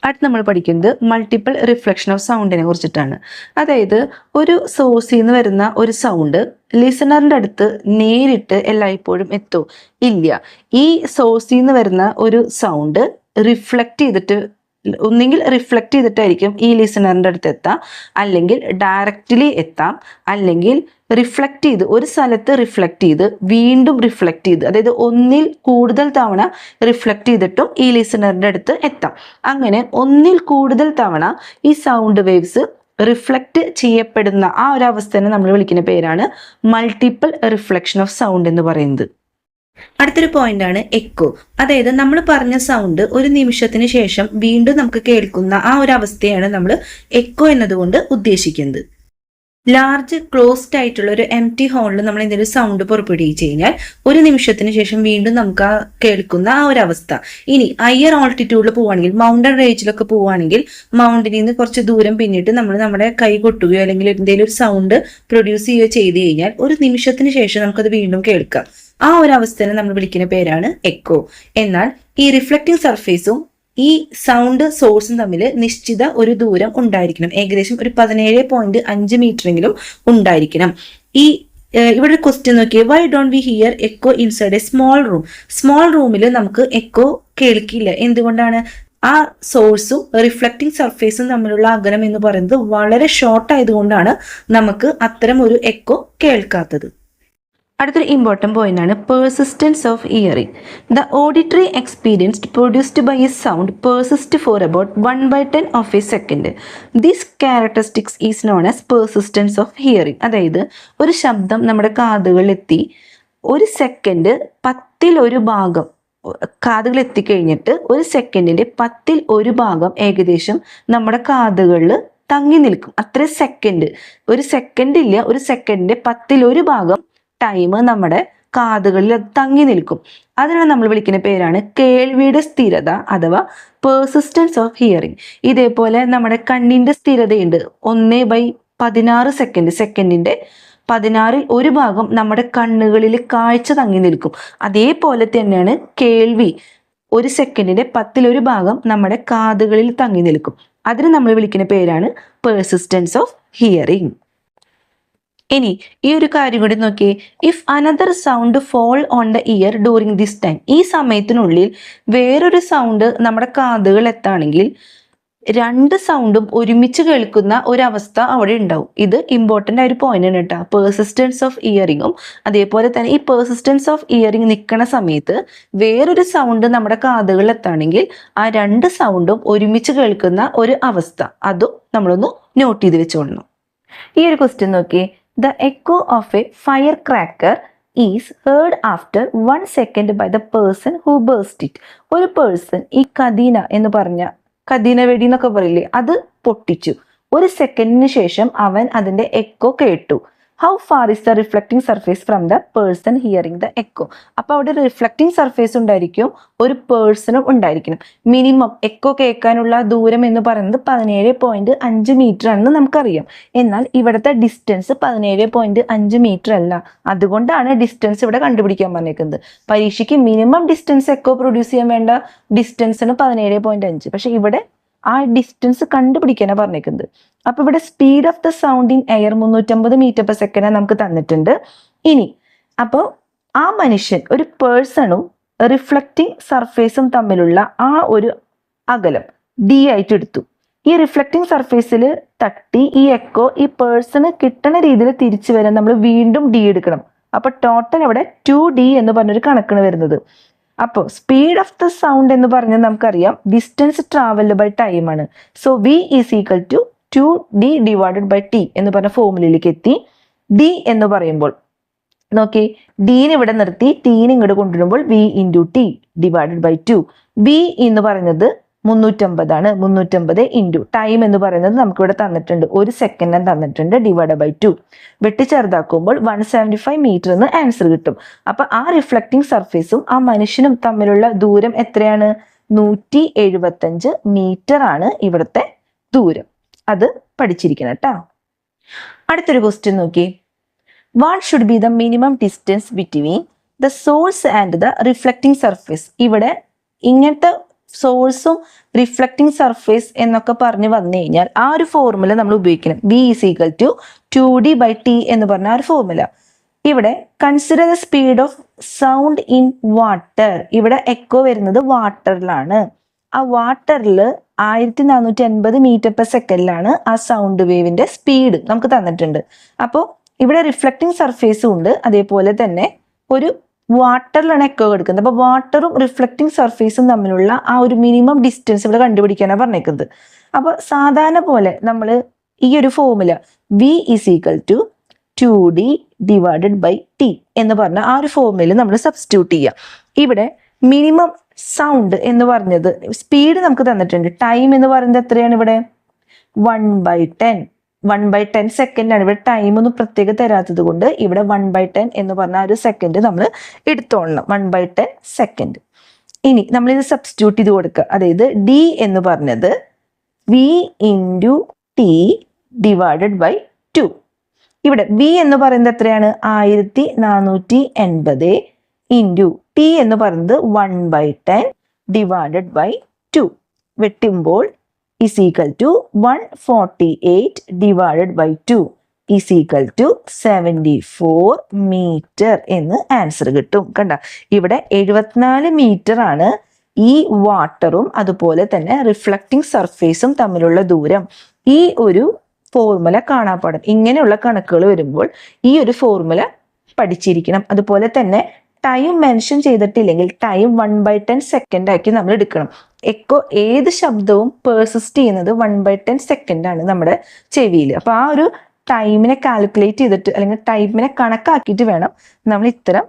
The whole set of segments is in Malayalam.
അടുത്ത് നമ്മൾ പഠിക്കുന്നത് മൾട്ടിപ്പിൾ റിഫ്ലക്ഷൻ ഓഫ് സൗണ്ടിനെ കുറിച്ചിട്ടാണ്. അതായത് ഒരു സോഴ്സിൽ നിന്ന് വരുന്ന ഒരു സൗണ്ട് ലിസണറിൻ്റെ അടുത്ത് നേരിട്ട് എല്ലായ്പ്പോഴും എത്തുമോ? ഇല്ല. ഈ സോഴ്സിൽ നിന്ന് വരുന്ന ഒരു സൗണ്ട് റിഫ്ലക്റ്റ് ചെയ്തിട്ട് ഒന്നെങ്കിൽ റിഫ്ലക്റ്റ് ചെയ്തിട്ടായിരിക്കും ഈ ലിസണറിൻ്റെ അടുത്ത് എത്താം, അല്ലെങ്കിൽ ഡയറക്റ്റ്ലി എത്താം, അല്ലെങ്കിൽ റിഫ്ലക്റ്റ് ചെയ്ത് ഒരു സ്ഥലത്ത് റിഫ്ലക്റ്റ് ചെയ്ത് വീണ്ടും റിഫ്ലക്റ്റ് ചെയ്ത്, അതായത് ഒന്നിൽ കൂടുതൽ തവണ റിഫ്ലക്റ്റ് ചെയ്തിട്ടും ഈ ലിസണറിൻ്റെ അടുത്ത് എത്താം. അങ്ങനെ ഒന്നിൽ കൂടുതൽ തവണ ഈ സൗണ്ട് വേവ്സ് റിഫ്ലക്റ്റ് ചെയ്യപ്പെടുന്ന ആ ഒരു അവസ്ഥനെ നമ്മൾ വിളിക്കുന്ന പേരാണ് മൾട്ടിപ്പിൾ റിഫ്ലക്ഷൻ ഓഫ് സൗണ്ട് എന്ന് പറയുന്നത്. അടുത്തൊരു പോയിന്റ് ആണ് എക്കോ. അതായത് നമ്മൾ പറഞ്ഞ സൗണ്ട് ഒരു നിമിഷത്തിന് ശേഷം വീണ്ടും നമുക്ക് കേൾക്കുന്ന ആ ഒരു അവസ്ഥയാണ് നമ്മൾ എക്കോ എന്നതുകൊണ്ട് ഉദ്ദേശിക്കുന്നത്. ലാർജ് ക്ലോസ്ഡ് ആയിട്ടുള്ള ഒരു എംപ്റ്റി ഹോളിൽ നമ്മൾ എന്തെങ്കിലും സൗണ്ട് പുറപ്പെടുവിച്ചു കഴിഞ്ഞാൽ ഒരു നിമിഷത്തിന് ശേഷം വീണ്ടും നമുക്ക് കേൾക്കുന്ന ആ ഒരു അവസ്ഥ. ഇനി ഹയർ ഓൾട്ടിറ്റ്യൂഡിൽ പോവുകയാണെങ്കിൽ, മൗണ്ടൻ റേഞ്ചിലൊക്കെ പോവുകയാണെങ്കിൽ, മൗണ്ടനിൽ നിന്ന് കുറച്ച് ദൂരം പിന്നിട്ട് നമ്മൾ നമ്മുടെ കൈ കൊട്ടുകയോ അല്ലെങ്കിൽ എന്തെങ്കിലും ഒരു സൗണ്ട് പ്രൊഡ്യൂസ് ചെയ്യുകയോ ചെയ്ത് കഴിഞ്ഞാൽ ഒരു നിമിഷത്തിന് ശേഷം നമുക്കത് വീണ്ടും കേൾക്കാം. ആ ഒരു അവസ്ഥനെ നമ്മൾ വിളിക്കുന്ന പേരാണ് എക്കോ. എന്നാൽ ഈ റിഫ്ലക്റ്റിംഗ് സർഫേസും ഈ സൗണ്ട് സോഴ്സും തമ്മിൽ നിശ്ചിത ഒരു ദൂരം ഉണ്ടായിരിക്കണം. ഏകദേശം ഒരു 17.5 മീറ്ററെങ്കിലും ഉണ്ടായിരിക്കണം. ഇവിടെ ക്വസ്റ്റ്യൻ നോക്കിയേ, why don't we hear echo inside a small room? Small റൂമിൽ നമുക്ക് എക്കോ കേൾക്കില്ല. എന്തുകൊണ്ടാണ്? ആ സോഴ്സും റിഫ്ലക്റ്റിംഗ് സർഫേസും തമ്മിലുള്ള അകലം എന്ന് പറയുന്നത് വളരെ ഷോർട്ട് ആയതുകൊണ്ടാണ് നമുക്ക് അത്തരം ഒരു എക്കോ കേൾക്കാത്തത്. അടുത്തൊരു ഇമ്പോർട്ടൻറ്റ് പോയിന്റ് ആണ് persistence of hearing. The auditory experience produced by a sound persist for about 1/10 of a second. This characteristics is known as persistence of hearing. അതായത് ഒരു ശബ്ദം നമ്മുടെ കാതുകളിലെത്തി ഒരു സെക്കൻഡ് 1/10 കാതുകൾ എത്തിക്കഴിഞ്ഞിട്ട് ഒരു സെക്കൻഡിന്റെ 1/10 ഏകദേശം നമ്മുടെ കാതുകളിൽ തങ്ങി നിൽക്കും. അത്ര സെക്കൻഡ്, ഒരു സെക്കൻഡ് ഇല്ല, ഒരു സെക്കൻഡിന്റെ 1/10 ടൈം നമ്മുടെ കാതുകളിൽ തങ്ങി നിൽക്കും. അതിനാണ് നമ്മൾ വിളിക്കുന്ന പേരാണ് കേൾവിയുടെ സ്ഥിരത അഥവാ പെർസിസ്റ്റൻസ് ഓഫ് ഹിയറിംഗ്. ഇതേപോലെ നമ്മുടെ കണ്ണിന്റെ സ്ഥിരതയുണ്ട്. 1/16 സെക്കൻഡ്, സെക്കൻഡിന്റെ 1/16 നമ്മുടെ കണ്ണുകളിൽ കാഴ്ച തങ്ങി നിൽക്കും. അതേപോലെ തന്നെയാണ് കേൾവി. ഒരു സെക്കൻഡിന്റെ 1/10 നമ്മുടെ കാതുകളിൽ തങ്ങി നിൽക്കും. അതിന് നമ്മൾ വിളിക്കുന്ന പേരാണ് പെർസിസ്റ്റൻസ് ഓഫ് ഹിയറിംഗ്. ഇനി ഈ ഒരു കാര്യം കൂടി നോക്കിയേ, if another sound fall on the ear during this time. ഈ സമയത്തിനുള്ളിൽ വേറൊരു സൗണ്ട് നമ്മുടെ കാതുകൾ എത്താണെങ്കിൽ രണ്ട് സൗണ്ടും ഒരുമിച്ച് കേൾക്കുന്ന ഒരവസ്ഥ അവിടെ ഉണ്ടാവും. ഇത് ഇമ്പോർട്ടൻ്റ് ആയ ഒരു പോയിന്റ് ആണ് കേട്ടോ. പെർസിസ്റ്റൻസ് ഓഫ് ഇയറിങ്ങും അതേപോലെ തന്നെ ഈ പെർസിസ്റ്റൻസ് ഓഫ് ഇയറിംഗ് നിൽക്കുന്ന സമയത്ത് വേറൊരു സൗണ്ട് നമ്മുടെ കാതുകളിൽ എത്താണെങ്കിൽ ആ രണ്ട് സൗണ്ടും ഒരുമിച്ച് കേൾക്കുന്ന ഒരു അവസ്ഥ, അതും നമ്മളൊന്ന് നോട്ട് ചെയ്ത് വെച്ചോളണം. ഈ ഒരു ക്വസ്റ്റ്യൻ നോക്കിയേ, the echo of a firecracker is heard after 1 second by the person who burst it. ഒരു പേഴ്സൺ ഈ കദീന എന്ന് പറഞ്ഞ കദീന വെടി എന്നൊക്കെ പറയില്ലേ, അത് പൊട്ടിച്ചു. ഒരു സെക്കൻഡിന് ശേഷം അവൻ അതിന്റെ എക്കോ കേട്ടു. How far is the reflecting surface from the person hearing the echo? അപ്പോൾ അവിടെ റിഫ്ലക്റ്റിംഗ് സർഫേസ് ഉണ്ടായിരിക്കും, ഒരു പേഴ്സണും ഉണ്ടായിരിക്കണം. മിനിമം എക്കോ കേൾക്കാനുള്ള ദൂരം എന്ന് പറയുന്നത് 17.5 മീറ്റർ ആണെന്ന് നമുക്കറിയാം. എന്നാൽ ഇവിടുത്തെ ഡിസ്റ്റൻസ് 17.5 മീറ്റർ അല്ല. അതുകൊണ്ടാണ് ഡിസ്റ്റൻസ് ഇവിടെ കണ്ടുപിടിക്കാൻ പറഞ്ഞേക്കുന്നത്. പരീക്ഷയ്ക്ക് മിനിമം ഡിസ്റ്റൻസ് എക്കോ പ്രൊഡ്യൂസ് ചെയ്യാൻ വേണ്ട ഡിസ്റ്റൻസിന് 17.5, പക്ഷെ ഇവിടെ ആ ഡിസ്റ്റൻസ് കണ്ടുപിടിക്കാനാണ് പറഞ്ഞേക്കുന്നത്. അപ്പൊ ഇവിടെ speed of the sound in air 350 metre per second നമുക്ക് തന്നിട്ടുണ്ട്. ഇനി അപ്പോൾ ആ മനുഷ്യൻ, ഒരു പേഴ്സണും റിഫ്ലക്റ്റിംഗ് സർഫേസും തമ്മിലുള്ള ആ ഒരു അകലം d ആയിട്ട് എടുത്തു. ഈ റിഫ്ലക്റ്റിംഗ് സർഫേസിൽ തട്ടി ഈ എക്കോ ഈ പേഴ്സണ് കിട്ടുന്ന രീതിയിൽ തിരിച്ചു വരാൻ നമ്മൾ വീണ്ടും d എടുക്കണം. അപ്പൊ ടോട്ടൽ അവിടെ 2d എന്ന് പറഞ്ഞൊരു കണക്കാണ് വരുന്നത്. അപ്പോൾ സ്പീഡ് ഓഫ് ദ സൗണ്ട് എന്ന് പറഞ്ഞാൽ നമുക്കറിയാം ഡിസ്റ്റൻസ് ട്രാവൽഡ് ബൈ ടൈം ആണ്. So v is equal to 2d divided by t എന്ന് പറഞ്ഞ ഫോർമുലയിലേക്ക് എത്തി. d എന്ന് പറയുമ്പോൾ നോക്കി, ഡീന് ഇവിടെ നിർത്തി ടീന് ഇങ്ങോട്ട് കൊണ്ടുവരുമ്പോൾ v into t divided by 2. v എന്ന് പറയുന്നത് 350 ആണ്. 350 ഇൻറ്റു ടൈം എന്ന് പറയുന്നത് നമുക്കിവിടെ തന്നിട്ടുണ്ട്, ഒരു സെക്കൻഡ് തന്നിട്ടുണ്ട്, ഡിവൈഡ് ബൈ 2. വെട്ടി ചെറുതാക്കുമ്പോൾ 175 മീറ്റർ എന്ന് ആൻസർ കിട്ടും. അപ്പൊ ആ റിഫ്ലക്റ്റിംഗ് സർഫേസും ആ മനുഷ്യനും തമ്മിലുള്ള ദൂരം എത്രയാണ്? 175 മീറ്റർ ആണ് ഇവിടുത്തെ ദൂരം. അത് പഠിച്ചിരിക്കണം കേട്ടോ. അടുത്തൊരു ക്വസ്റ്റ്യൻ നോക്കി, what should be the minimum distance between the source and the reflecting surface? ഇവിടെ ഇങ്ങനത്തെ സോഴ്സും റിഫ്ലക്റ്റിംഗ് സർഫേസ് എന്നൊക്കെ പറഞ്ഞ് വന്നു കഴിഞ്ഞാൽ ആ ഒരു ഫോർമുല നമ്മൾ ഉപയോഗിക്കണം. V = 2D/T എന്ന് പറഞ്ഞ ആ ഒരു ഫോർമുല. ഇവിടെ consider the speed of sound in water. ഇവിടെ എക്കോ വരുന്നത് വാട്ടറിലാണ്. ആ വാട്ടറിൽ 1450 മീറ്റർ/സെക്കൻഡിലാണ് ആ സൗണ്ട് വേവിന്റെ സ്പീഡ് നമുക്ക് തന്നിട്ടുണ്ട്. അപ്പോൾ ഇവിടെ റിഫ്ലക്റ്റിംഗ് സർഫേസും ഉണ്ട്, അതേപോലെ തന്നെ ഒരു വാട്ടറിലാണ് എക്കോ എടുക്കുന്നത്. അപ്പോൾ വാട്ടറും റിഫ്ലക്റ്റിംഗ് സർഫേസും തമ്മിലുള്ള ആ ഒരു മിനിമം ഡിസ്റ്റൻസ് ഇവിടെ കണ്ടുപിടിക്കാനാണ് പറഞ്ഞേക്കുന്നത്. അപ്പോൾ സാധാരണ പോലെ നമ്മൾ ഈ ഒരു ഫോർമുല V = 2D/T എന്ന് പറഞ്ഞ ആ ഒരു ഫോർമുലയിൽ നമ്മൾ സബ്സ്റ്റിറ്റ്യൂട്ട് ചെയ്യുക. ഇവിടെ മിനിമം സൗണ്ട് എന്ന് പറഞ്ഞത് സ്പീഡ് നമുക്ക് തന്നിട്ടുണ്ട്. ടൈം എന്ന് പറയുന്നത് എത്രയാണ്? ഇവിടെ 1/10 സെക്കൻഡാണ്. ഇവിടെ ടൈം ഒന്നും പ്രത്യേകം തരാത്തത് കൊണ്ട് ഇവിടെ 1/10 എന്ന് പറഞ്ഞ ഒരു സെക്കൻഡ് നമ്മൾ എടുത്തോളണം. 1/10 സെക്കൻഡ്. ഇനി നമ്മളിത് സബ്സ്റ്റിറ്റ്യൂട്ട് ചെയ്ത് കൊടുക്കുക. അതായത് D എന്ന് പറഞ്ഞത് V × T/2. ഇവിടെ V എന്ന് പറയുന്നത് എത്രയാണ്? 1480 ഇൻറ്റു T എന്ന് പറയുന്നത് 1/10/2 വെട്ടുമ്പോൾ = 148/2 = 74 മീറ്റർ എന്ന് ആൻസർ കിട്ടും. കണ്ട, ഇവിടെ 74 മീറ്റർ ആണ് ഈ വാട്ടറും അതുപോലെ തന്നെ റിഫ്ലക്റ്റിംഗ് സർഫേസും തമ്മിലുള്ള ദൂരം. ഈ ഒരു ഫോർമുല കാണാപ്പാടും. ഇങ്ങനെയുള്ള കണക്കുകൾ വരുമ്പോൾ ഈ ഒരു ഫോർമുല പഠിച്ചിരിക്കണം. അതുപോലെ തന്നെ ടൈം മെൻഷൻ ചെയ്തിട്ടില്ലെങ്കിൽ ടൈം 1/10 സെക്കൻഡ് ആക്കി നമ്മൾ എടുക്കണം. എക്കോ ഏത് ശബ്ദവും പേഴ്സിസ്റ്റ് ചെയ്യുന്നത് 1/10 സെക്കൻഡ് ആണ് നമ്മുടെ ചെവിയിൽ. അപ്പോൾ ആ ഒരു ടൈമിനെ കാൽക്കുലേറ്റ് ചെയ്തിട്ട് അല്ലെങ്കിൽ ടൈമിനെ കണക്കാക്കിയിട്ട് വേണം നമ്മൾ ഇത്തരം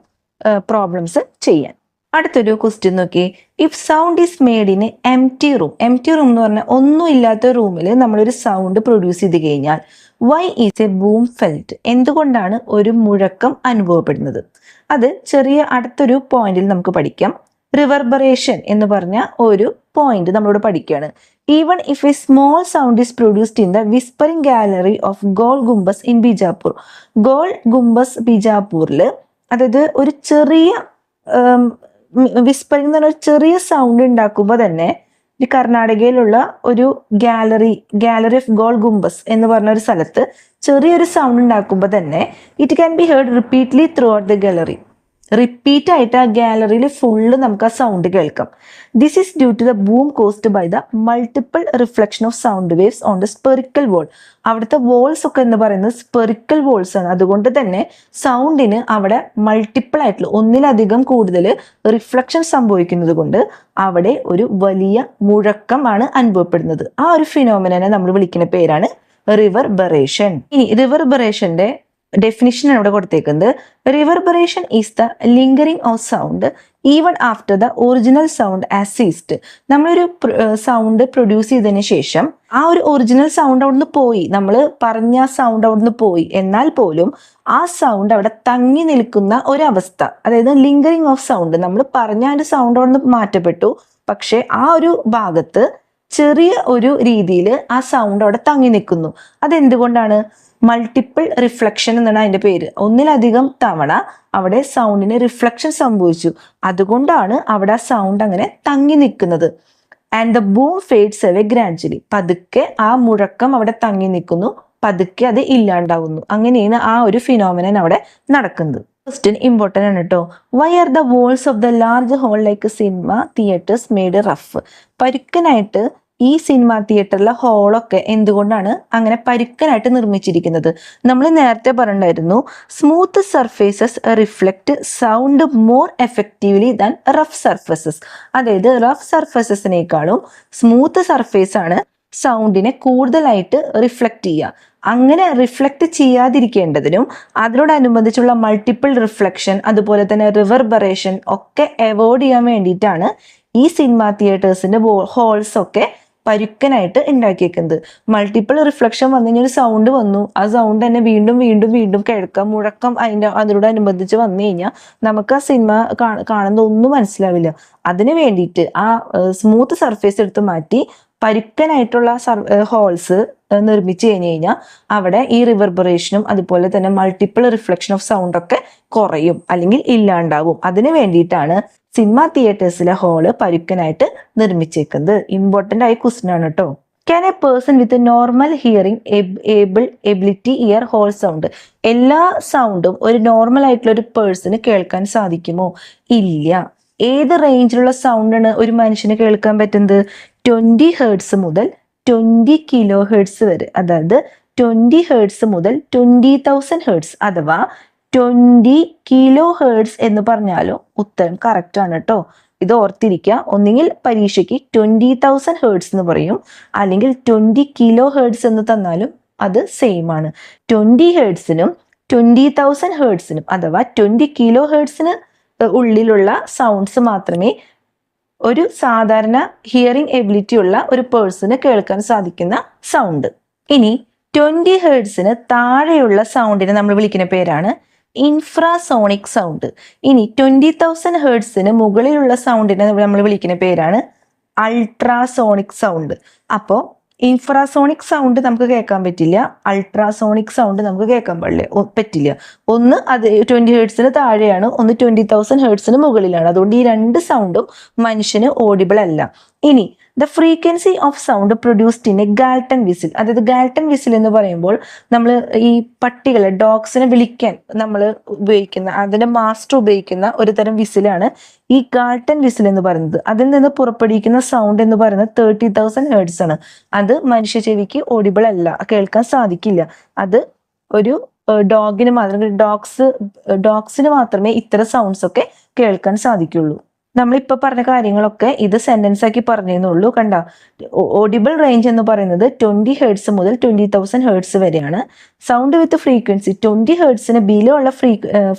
പ്രോബ്ലംസ് ചെയ്യാൻ. അടുത്തൊരു ക്വസ്റ്റ്യൻ നോക്കി. If sound is made in empty room. Empty room എന്ന് പറഞ്ഞാൽ ഒന്നും ഇല്ലാത്ത റൂമിൽ നമ്മളൊരു സൗണ്ട് പ്രൊഡ്യൂസ് ചെയ്ത് കഴിഞ്ഞാൽ why is a boom felt? എന്തുകൊണ്ടാണ് ഒരു മുഴക്കം അനുഭവപ്പെടുന്നത്? അത് ചെറിയ അടുത്തൊരു പോയിന്റിൽ നമുക്ക് പഠിക്കാം. റിവർബറേഷൻ എന്ന് പറഞ്ഞ ഒരു പോയിന്റ് നമ്മളോട് പഠിക്കുകയാണ്. Even if a small sound is produced in the whispering gallery of Gol Gumbaz in Bijapur. Gol Gumbaz ബിജാപൂരിൽ, അതായത് ഒരു ചെറിയ വിസ്പറിംഗ് എന്ന് പറഞ്ഞ ഒരു ചെറിയ സൗണ്ട് ഉണ്ടാക്കുമ്പോൾ തന്നെ ഈ കർണാടകയിലുള്ള ഒരു ഗാലറി ഓഫ് ഗോൾ ഗുംബസ് എന്ന് പറഞ്ഞ ഒരു സ്ഥലത്ത് ചെറിയൊരു സൗണ്ട് ഉണ്ടാക്കുമ്പോൾ തന്നെ it can be heard repeatedly throughout the gallery. Repeat ആയിട്ട് ആ ഗാലറിയിൽ ഫുള്ള് നമുക്ക് ആ സൗണ്ട് കേൾക്കാം. This is due to the boom caused by the multiple reflection of sound waves on the spherical wall. അവിടുത്തെ വോൾസ് ഒക്കെ എന്ന് പറയുന്നത് സ്പെറിക്കൽ വോൾസ് ആണ്. അതുകൊണ്ട് തന്നെ സൗണ്ടിന് അവിടെ മൾട്ടിപ്പിൾ ആയിട്ടുള്ള ഒന്നിലധികം കൂടുതൽ റിഫ്ലക്ഷൻ സംഭവിക്കുന്നത് കൊണ്ട് അവിടെ ഒരു വലിയ മുഴക്കമാണ് അനുഭവപ്പെടുന്നത്. ആ ഒരു ഫിനോമിനനെ നമ്മൾ വിളിക്കുന്ന പേരാണ് റിവർബറേഷൻ. ഇനി റിവർബറേഷന്റെ ഡെഫിനിഷൻ ആണ് ഇവിടെ കൊടുത്തേക്കുന്നത്. Reverberation is the lingering of sound even after the original sound has ceased. നമ്മളൊരു സൗണ്ട് പ്രൊഡ്യൂസ് ചെയ്തതിന് ശേഷം ആ ഒരു ഒറിജിനൽ സൗണ്ട് അവിടുന്ന് പോയി, നമ്മൾ പറഞ്ഞ സൗണ്ട് അവിടുന്ന് പോയി, എന്നാൽ പോലും ആ സൗണ്ട് അവിടെ തങ്ങി നിൽക്കുന്ന ഒരവസ്ഥ, അതായത് ലിങ്കറിംഗ് ഓഫ് സൗണ്ട്. നമ്മൾ പറഞ്ഞ ഒരു സൗണ്ട് അവിടുന്ന് മാറ്റപ്പെട്ടു, പക്ഷെ ആ ഒരു ഭാഗത്ത് ചെറിയ ഒരു രീതിയിൽ ആ സൗണ്ട് അവിടെ തങ്ങി നിൽക്കുന്നു. അതെന്തുകൊണ്ടാണ്? മൾട്ടിപ്പിൾ റിഫ്ലക്ഷൻ എന്നാണ് അതിന്റെ പേര്. ഒന്നിലധികം തവണ അവിടെ സൗണ്ടിന് റിഫ്ലക്ഷൻ സംഭവിച്ചു, അതുകൊണ്ടാണ് അവിടെ ആ സൗണ്ട് അങ്ങനെ തങ്ങി നിൽക്കുന്നത്. And the boom fades away gradually. പതുക്കെ ആ മുഴക്കം അവിടെ തങ്ങി നിൽക്കുന്നു, പതുക്കെ അത് ഇല്ലാണ്ടാവുന്നു. അങ്ങനെയാണ് ആ ഒരു ഫിനോമിനൻ അവിടെ നടക്കുന്നത്. ക്വസ്റ്റ്യൻ ഇമ്പോർട്ടൻ്റ് ആണ് കേട്ടോ. Why are the walls of the large hall like cinema theatres made rough? പരുക്കനായിട്ട് ഈ സിനിമ തിയേറ്ററിലെ ഹോളൊക്കെ എന്തുകൊണ്ടാണ് അങ്ങനെ പരുക്കനായിട്ട് നിർമ്മിച്ചിരിക്കുന്നത്? നമ്മൾ നേരത്തെ പറഞ്ഞിട്ടുണ്ടായിരുന്നു, smooth surfaces reflect sound more effectively than rough surfaces. അതായത് റഫ് സർഫേസസിനേക്കാളും സ്മൂത്ത് സർഫേസ് ആണ് സൗണ്ടിനെ കൂടുതലായിട്ട് റിഫ്ലക്ട് ചെയ്യുക. അങ്ങനെ റിഫ്ലക്ട് ചെയ്യാതിരിക്കേണ്ടതിനും അതിനോടനുബന്ധിച്ചുള്ള മൾട്ടിപ്പിൾ റിഫ്ലക്ഷൻ അതുപോലെ തന്നെ റിവർബറേഷൻ ഒക്കെ അവോയ്ഡ് ചെയ്യാൻ വേണ്ടിയിട്ടാണ് ഈ സിനിമ തിയേറ്റേഴ്സിന്റെ ഹോൾസ് ഒക്കെ പരുക്കനായിട്ട് ഉണ്ടാക്കിയേക്കുന്നത്. മൾട്ടിപ്പിൾ റിഫ്ലക്ഷൻ വന്നു കഴിഞ്ഞാൽ ഒരു സൗണ്ട് വന്നു, ആ സൗണ്ട് തന്നെ വീണ്ടും വീണ്ടും വീണ്ടും കേൾക്കാം, മുഴക്കം അതിനോടനുബന്ധിച്ച് വന്നു കഴിഞ്ഞാൽ നമുക്ക് ആ സിനിമ കാണുന്ന ഒന്നും മനസ്സിലാവില്ല. അതിന് വേണ്ടിയിട്ട് ആ സ്മൂത്ത് സർഫേസ് എടുത്ത് മാറ്റി പരുക്കനായിട്ടുള്ള ഹോൾസ് നിർമ്മിച്ചു കഴിഞ്ഞു കഴിഞ്ഞാൽ അവിടെ ഈ റിവർബറേഷനും അതുപോലെ തന്നെ മൾട്ടിപ്പിൾ റിഫ്ലക്ഷൻ ഓഫ് സൗണ്ട് ഒക്കെ കുറയും അല്ലെങ്കിൽ ഇല്ലാണ്ടാവും. അതിന് വേണ്ടിയിട്ടാണ് സിനിമ തിയേറ്റേഴ്സിലെ ഹോള് പരുക്കനായിട്ട് നിർമ്മിച്ചേക്കുന്നത്. ഇമ്പോർട്ടൻ്റ് ആയ ക്വസ്റ്റ്യൻ ആണ് കേട്ടോ. Can a person with normal hearing ability hear all sound? എല്ലാ സൗണ്ടും ഒരു നോർമൽ ആയിട്ടുള്ള ഒരു പേഴ്സണ് കേൾക്കാൻ സാധിക്കുമോ? ഇല്ല. ഏത് റേഞ്ചിലുള്ള സൗണ്ടാണ് ഒരു മനുഷ്യന് കേൾക്കാൻ പറ്റുന്നത്? 20 ഹേർട്സ് മുതൽ 20 കിലോ ഹേർട്സ് വരെ, അതായത് 20 ഹേർട്സ് മുതൽ 20,000 ഹേർട്സ് അഥവാ 20 കിലോ ഹേർട്സ് എന്ന് പറഞ്ഞാലും ഉത്തരം കറക്റ്റ് ആണ് കേട്ടോ. ഇത് ഓർത്തിരിക്കുക. ഒന്നുകിൽ പരീക്ഷയ്ക്ക് 20,000 ഹേർട്സ് എന്ന് പറയും, അല്ലെങ്കിൽ 20 കിലോ ഹേർട്സ് എന്ന് തന്നാലും അത് സെയിം ആണ്. 20 ഹേർട്സിനും 20,000 ഹേർട്സിനും അഥവാ 20 കിലോ ഹേർട്സിന് ഉള്ളിലുള്ള സൗണ്ട്സ് മാത്രമേ ഒരു സാധാരണ ഹിയറിംഗ് എബിലിറ്റി ഉള്ള ഒരു പേഴ്സണ് കേൾക്കാൻ സാധിക്കുന്ന സൗണ്ട്. ഇനി 20 ഹേർട്സിന് താഴെയുള്ള സൗണ്ടിനെ നമ്മൾ വിളിക്കുന്ന പേരാണ് ഇൻഫ്രാസോണിക് സൗണ്ട്. ഇനി 20,000 ഹേർട്സിന് മുകളിലുള്ള സൗണ്ടിനെ നമ്മൾ വിളിക്കുന്ന പേരാണ് അൾട്രാസോണിക് സൗണ്ട്. അപ്പോൾ ഇൻഫ്രാസോണിക് സൗണ്ട് നമുക്ക് കേൾക്കാൻ പറ്റില്ല, അൾട്രാസോണിക് സൗണ്ട് നമുക്ക് കേൾക്കാൻ പറ്റില്ല. ഒന്ന് അത് 20 ഹേർട്സിന് താഴെയാണ്, ഒന്ന് 20,000 ഹേർട്സിന് മുകളിലാണ്. അതുകൊണ്ട് ഈ രണ്ട് സൗണ്ടും മനുഷ്യന് ഓഡിബിൾ അല്ല. ഇനി the frequency of sound produced in A Galton whistle. അതായത് ഗാൽട്ടൺ വിസിൽ എന്ന് പറയുമ്പോൾ നമ്മൾ ഈ പട്ടികളെ ഡോഗ്സിനെ വിളിക്കാൻ നമ്മൾ ഉപയോഗിക്കുന്ന, അതിന്റെ മാസ്റ്റർ ഉപയോഗിക്കുന്ന ഒരു തരം വിസിലാണ് ഈ ഗാൽട്ടൺ വിസിൽ എന്ന് പറയുന്നത്. അതിൽ നിന്ന് പുറപ്പെടുവിക്കുന്ന സൗണ്ട് എന്ന് പറയുന്നത് 30,000 ഹേർട്സ് ആണ്. അത് മനുഷ്യ ചെവിക്ക് ഓഡിബിൾ അല്ല, കേൾക്കാൻ സാധിക്കില്ല. അത് ഒരു ഡോഗിന് മാത്രം, ഡോഗ്സിന് മാത്രമേ ഇത്തരം സൗണ്ട്സ് ഒക്കെ കേൾക്കാൻ സാധിക്കുള്ളൂ. നമ്മളിപ്പോൾ പറഞ്ഞ കാര്യങ്ങളൊക്കെ ഇത് സെന്റൻസ് ആക്കി പറഞ്ഞേന്നുള്ളൂ. കണ്ട, ഓഡിബിൾ റേഞ്ച് എന്ന് പറയുന്നത് 20 ഹേർട്സ് മുതൽ 20,000 ഹേർട്സ് വരെയാണ്. സൗണ്ട് വിത്ത് ഫ്രീക്വൻസി 20 ഹേർട്സിന് ബിലോ ഉള്ള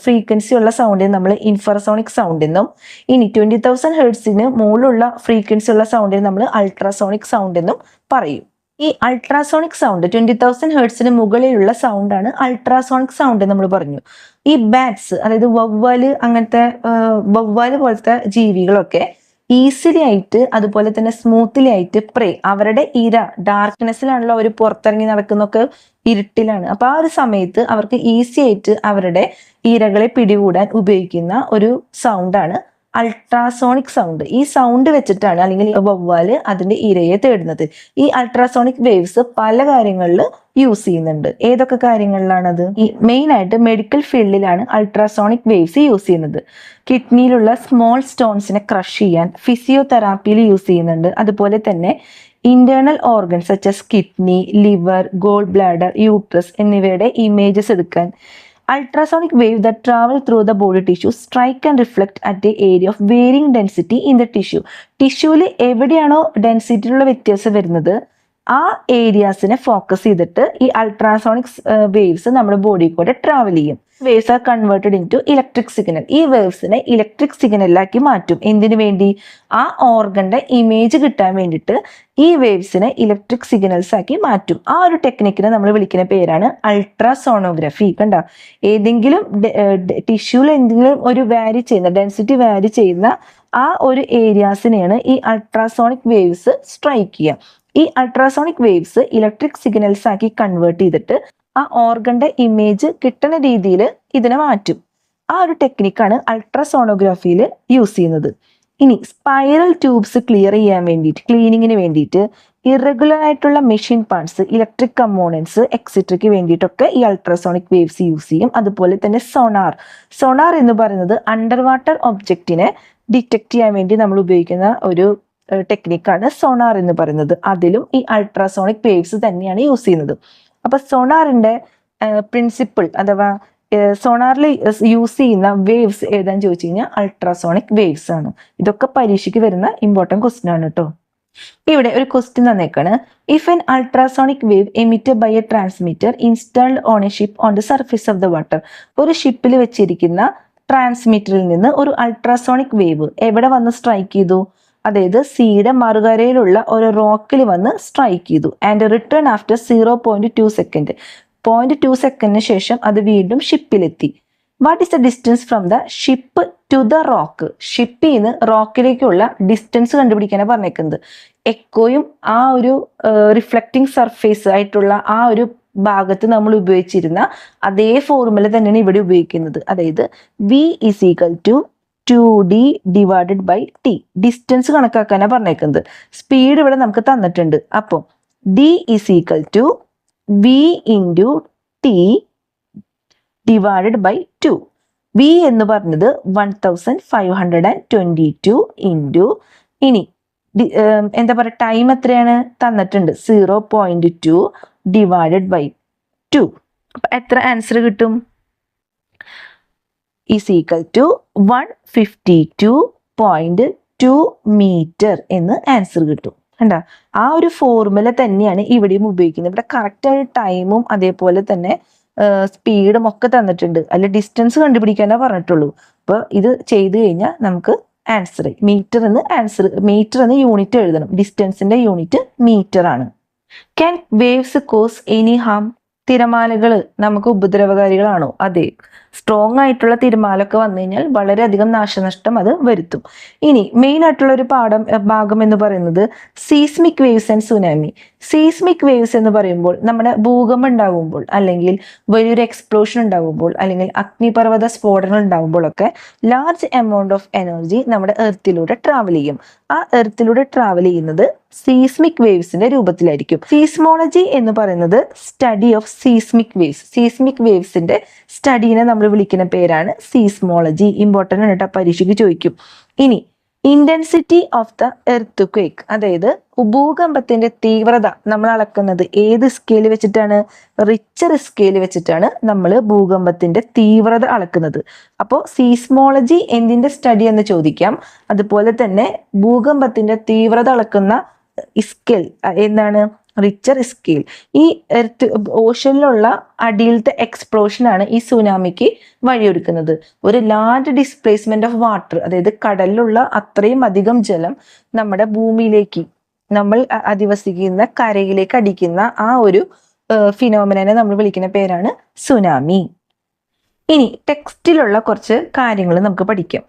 ഫ്രീക്വൻസി ഉള്ള സൗണ്ടിന് നമ്മൾ ഇൻഫ്രാസോണിക് സൗണ്ട് എന്നും, ഇനി 20,000 ഹേർട്സിന് മുകളിലുള്ള ഫ്രീക്വൻസി ഉള്ള സൗണ്ടിന് നമ്മൾ അൾട്രാസോണിക് സൗണ്ട് എന്നും പറയും. ഈ അൾട്രാസോണിക് സൗണ്ട് 20,000 ഹേർട്സിന് മുകളിലുള്ള സൗണ്ടാണ് അൾട്രാസോണിക് സൗണ്ട് നമ്മൾ പറഞ്ഞു. ഈ ബാറ്റ്സ്, അതായത് വവ്വാല് പോലത്തെ ജീവികളൊക്കെ ഈസിലി ആയിട്ട് അതുപോലെ തന്നെ സ്മൂത്ത്ലി ആയിട്ട് അവരുടെ ഇര ഡാർക്ക്നെസ്സിലാണല്ലോ അവർ പുറത്തിറങ്ങി നടക്കുന്നൊക്കെ, ഇരുട്ടിലാണ്. അപ്പൊ ആ ഒരു സമയത്ത് അവർക്ക് ഈസി ആയിട്ട് അവരുടെ ഇരകളെ പിടികൂടാൻ ഉപയോഗിക്കുന്ന ഒരു സൗണ്ടാണ് അൾട്രാസോണിക് സൗണ്ട്. ഈ സൗണ്ട് വെച്ചിട്ടാണ് അല്ലെങ്കിൽ വവ്വാല് അതിന്റെ ഇരയെ തേടുന്നത്. ഈ അൾട്രാസോണിക് വേവ്സ് പല കാര്യങ്ങളിൽ യൂസ് ചെയ്യുന്നുണ്ട്. ഏതൊക്കെ കാര്യങ്ങളിലാണത്? ഈ മെയിൻ ആയിട്ട് മെഡിക്കൽ ഫീൽഡിലാണ് അൾട്രാസോണിക് വേവ്സ് യൂസ് ചെയ്യുന്നത്. കിഡ്നിയിലുള്ള സ്മോൾ സ്റ്റോൺസിനെ ക്രഷ് ചെയ്യാൻ ഫിസിയോതെറാപ്പിയിൽ യൂസ് ചെയ്യുന്നുണ്ട്. അതുപോലെ തന്നെ internal organs such kidney, liver, goal bladder, uterus എന്നിവയുടെ ഇമേജസ് എടുക്കാൻ. Ultrasonic wave that travel through the body tissue strike and reflect at the area of varying density in the tissue. ടിഷ്യൂവിൽ എവിടെയാണോ ഡെൻസിറ്റിയിലുള്ള വ്യത്യാസം വരുന്നത് ആ ഏരിയാസിനെ ഫോക്കസ് ചെയ്തിട്ട് ഈ അൾട്രാസോണിക് വേവ്സ് നമ്മുടെ ബോഡി കൂടെ ട്രാവൽ ചെയ്യും. Waves are converted into electric signal. ഈ വേവ്സിനെ ഇലക്ട്രിക് സിഗ്നലിലാക്കി മാറ്റും. എന്തിനു വേണ്ടി? ആ ഓർഗന്റെ ഇമേജ് കിട്ടാൻ വേണ്ടിയിട്ട് ഈ വേവ്സിനെ ഇലക്ട്രിക് സിഗ്നൽസ് ആക്കി മാറ്റും. ആ ഒരു ടെക്നിക്കിനെ നമ്മൾ വിളിക്കുന്ന പേരാണ് അൾട്രാസോണോഗ്രഫി. കണ്ട, ഏതെങ്കിലും ടിഷ്യൂവിൽ എന്തെങ്കിലും ഒരു ഡെൻസിറ്റി വാരി ചെയ്യുന്ന ആ ഒരു ഏരിയാസിനെയാണ് ഈ അൾട്രാസോണിക് വേവ്സ് സ്ട്രൈക്ക് ചെയ്യുക. ഈ അൾട്രാസോണിക് വേവ്സ് ഇലക്ട്രിക് സിഗ്നൽസ് ആക്കി കൺവേർട്ട് ചെയ്തിട്ട് ആ ഓർഗന്റെ ഇമേജ് കിട്ടുന്ന രീതിയിൽ ഇതിനെ മാറ്റും. ആ ഒരു ടെക്നിക്കാണ് അൾട്രാസോണോഗ്രാഫിയിൽ യൂസ് ചെയ്യുന്നത്. ഇനി സ്പൈറൽ ട്യൂബ്സ് ക്ലീനിങ്ങിന് വേണ്ടിയിട്ട് ഇറഗുലർ ആയിട്ടുള്ള മെഷീൻ പാർട്സ്, ഇലക്ട്രിക് കമ്പോണൻസ് എക്സെട്രയ്ക്ക് വേണ്ടിയിട്ടൊക്കെ ഈ അൾട്രാസോണിക് വേവ്സ് യൂസ് ചെയ്യും. അതുപോലെ തന്നെ സോണാർ എന്ന് പറയുന്നത് അണ്ടർ വാട്ടർ ഒബ്ജക്റ്റിനെ ഡിറ്റക്ട് ചെയ്യാൻ വേണ്ടി നമ്മൾ ഉപയോഗിക്കുന്ന ഒരു ടെക്നിക്കാണ് സോണാർ എന്ന് പറയുന്നത്. അതിലും ഈ അൾട്രാസോണിക് വേവ്സ് തന്നെയാണ് യൂസ് ചെയ്യുന്നത്. അപ്പൊ സോണാറിന്റെ പ്രിൻസിപ്പിൾ അഥവാ സോണാറിൽ യൂസ് ചെയ്യുന്ന വേവ്സ് ഏതാന്ന് ചോദിച്ചു കഴിഞ്ഞാൽ അൾട്രാസോണിക് വേവ്സ് ആണ്. ഇതൊക്കെ പരീക്ഷയ്ക്ക് വരുന്ന ഇമ്പോർട്ടൻറ്റ് ക്വസ്റ്റ്യൻ ആണ് കേട്ടോ. ഇവിടെ ഒരു ക്വസ്റ്റ്യൻ തന്നേക്കാണ്. If an ultrasonic wave emitted by a transmitter installed on a ship on the surface of the water. ഒരു ഷിപ്പിൽ വെച്ചിരിക്കുന്ന ട്രാൻസ്മിറ്ററിൽ നിന്ന് ഒരു അൾട്രാസോണിക് വേവ് എവിടെ വന്ന് സ്ട്രൈക്ക് ചെയ്തു? അതായത് സീയുടെ മറുകരയിലുള്ള ഒരു റോക്കിൽ വന്ന് സ്ട്രൈക്ക് ചെയ്തു. And return after 0.2 second. 0.2 സെക്കൻഡിന് ശേഷം അത് വീണ്ടും ഷിപ്പിലെത്തി. What is the distance from the ship to the rock? ഷിപ്പിൽ നിന്ന് റോക്കിലേക്കുള്ള ഡിസ്റ്റൻസ് കണ്ടുപിടിക്കാനാണ് പറഞ്ഞേക്കുന്നത്. എക്കോയും ആ ഒരു റിഫ്ലക്റ്റിംഗ് സർഫേസ് ആയിട്ടുള്ള ആ ഒരു ഭാഗത്ത് നമ്മൾ ഉപയോഗിച്ചിരുന്ന അതേ ഫോർമുല തന്നെയാണ് ഇവിടെ ഉപയോഗിക്കുന്നത്. അതായത് V = 2d divided by t. Distance കണക്കാക്കാനാണ് പറഞ്ഞേക്കുന്നത്. സ്പീഡ് ഇവിടെ നമുക്ക് തന്നിട്ടുണ്ട്. അപ്പോൾ d is equal to v into t divided by 2. v എന്ന് പറഞ്ഞത് 1522 ഇൻറ്റു, ഇനി എന്താ പറയുക, ടൈം എത്രയാണ് തന്നിട്ടുണ്ട്, 0.2 ഡിവൈഡഡ് ബൈ 2. അപ്പം എത്ര ആൻസർ കിട്ടും? ഈസ് ഈക്വൽ ടു 152.2 മീറ്റർ എന്ന് ആൻസർ കിട്ടും. കണ്ട, ആ ഒരു ഫോർമുല തന്നെയാണ് ഇവിടെയും ഉപയോഗിക്കുന്നത്. ഇവിടെ കറക്റ്റായ ടൈമും അതേപോലെ തന്നെ സ്പീഡും ഒക്കെ തന്നിട്ടുണ്ട്. അതിൽ ഡിസ്റ്റൻസ് കണ്ടുപിടിക്കാനേ പറഞ്ഞിട്ടുള്ളൂ. അപ്പോൾ ഇത് ചെയ്ത് കഴിഞ്ഞാൽ നമുക്ക് ആൻസർ മീറ്റർ എന്ന് യൂണിറ്റ് എഴുതണം. ഡിസ്റ്റൻസിന്റെ യൂണിറ്റ് മീറ്റർ ആണ്. Can waves cause any harm? തിരമാലകൾ നമുക്ക് ഉപദ്രവകാരികളാണോ? അതെ. സ്ട്രോങ് ആയിട്ടുള്ള തിരമാലൊക്കെ വന്നു കഴിഞ്ഞാൽ വളരെയധികം നാശനഷ്ടം അത് വരുത്തും. ഇനി മെയിൻ ആയിട്ടുള്ള ഒരു ഭാഗം എന്ന് പറയുന്നത് seismic waves and tsunami. Seismic waves എന്ന് പറയുമ്പോൾ നമ്മുടെ ഭൂകമ്പം ഉണ്ടാകുമ്പോൾ, അല്ലെങ്കിൽ വലിയൊരു എക്സ്പ്ലോഷൻ ഉണ്ടാകുമ്പോൾ, അല്ലെങ്കിൽ അഗ്നിപർവ്വത സ്ഫോടനങ്ങൾ ഉണ്ടാകുമ്പോഴൊക്കെ ലാർജ് എമൗണ്ട് ഓഫ് എനർജി നമ്മുടെ എർത്തിലൂടെ ട്രാവൽ ചെയ്യും. ആ എർത്തിലൂടെ ട്രാവൽ ചെയ്യുന്നത് സീസ്മിക് വേവ്സിന്റെ രൂപത്തിലായിരിക്കും. സീസ്മോളജി എന്ന് പറയുന്നത് study of seismic waves. Seismic വേവ്സിന്റെ സ്റ്റഡീനെ നമ്മൾ വിളിക്കുന്ന പേരാണ് സീസ്മോളജി. ഇമ്പോർട്ടൻ്റ് ആണ്, പരീക്ഷയ്ക്ക് ചോദിക്കും. ഇനി intensity of the earthquake, അതായത് ഭൂകമ്പത്തിന്റെ തീവ്രത നമ്മൾ അളക്കുന്നത് ഏത് സ്കെയിൽ വെച്ചിട്ടാണ്? റിച്ചർ സ്കെയിൽ വെച്ചിട്ടാണ് നമ്മൾ ഭൂകമ്പത്തിന്റെ തീവ്രത അളക്കുന്നത്. അപ്പോൾ സീസ്മോളജി എന്തിന്റെ സ്റ്റഡി എന്ന് ചോദിക്കാം. അതുപോലെ തന്നെ ഭൂകമ്പത്തിന്റെ തീവ്രത അളക്കുന്ന സ്കെയിൽ എന്താണ്? Richer scale. ഈ എർത്ത് ഓഷനിലുള്ള അടിയിലത്തെ എക്സ്പ്ലോഷൻ ആണ് ഈ സുനാമിക്ക് വഴിയൊരുക്കുന്നത്. ഒരു ലാർജ് ഡിസ്പ്ലേസ്മെന്റ് ഓഫ് വാട്ടർ, അതായത് കടലിലുള്ള അത്രയും അധികം ജലം നമ്മുടെ ഭൂമിയിലേക്ക്, നമ്മൾ അധിവസിക്കുന്ന കരയിലേക്ക് അടിക്കുന്ന ആ ഒരു ഫിനോമിനനെ നമ്മൾ വിളിക്കുന്ന പേരാണ് സുനാമി. ഇനി ടെക്സ്റ്റിലുള്ള കുറച്ച് കാര്യങ്ങൾ നമുക്ക് പഠിക്കാം.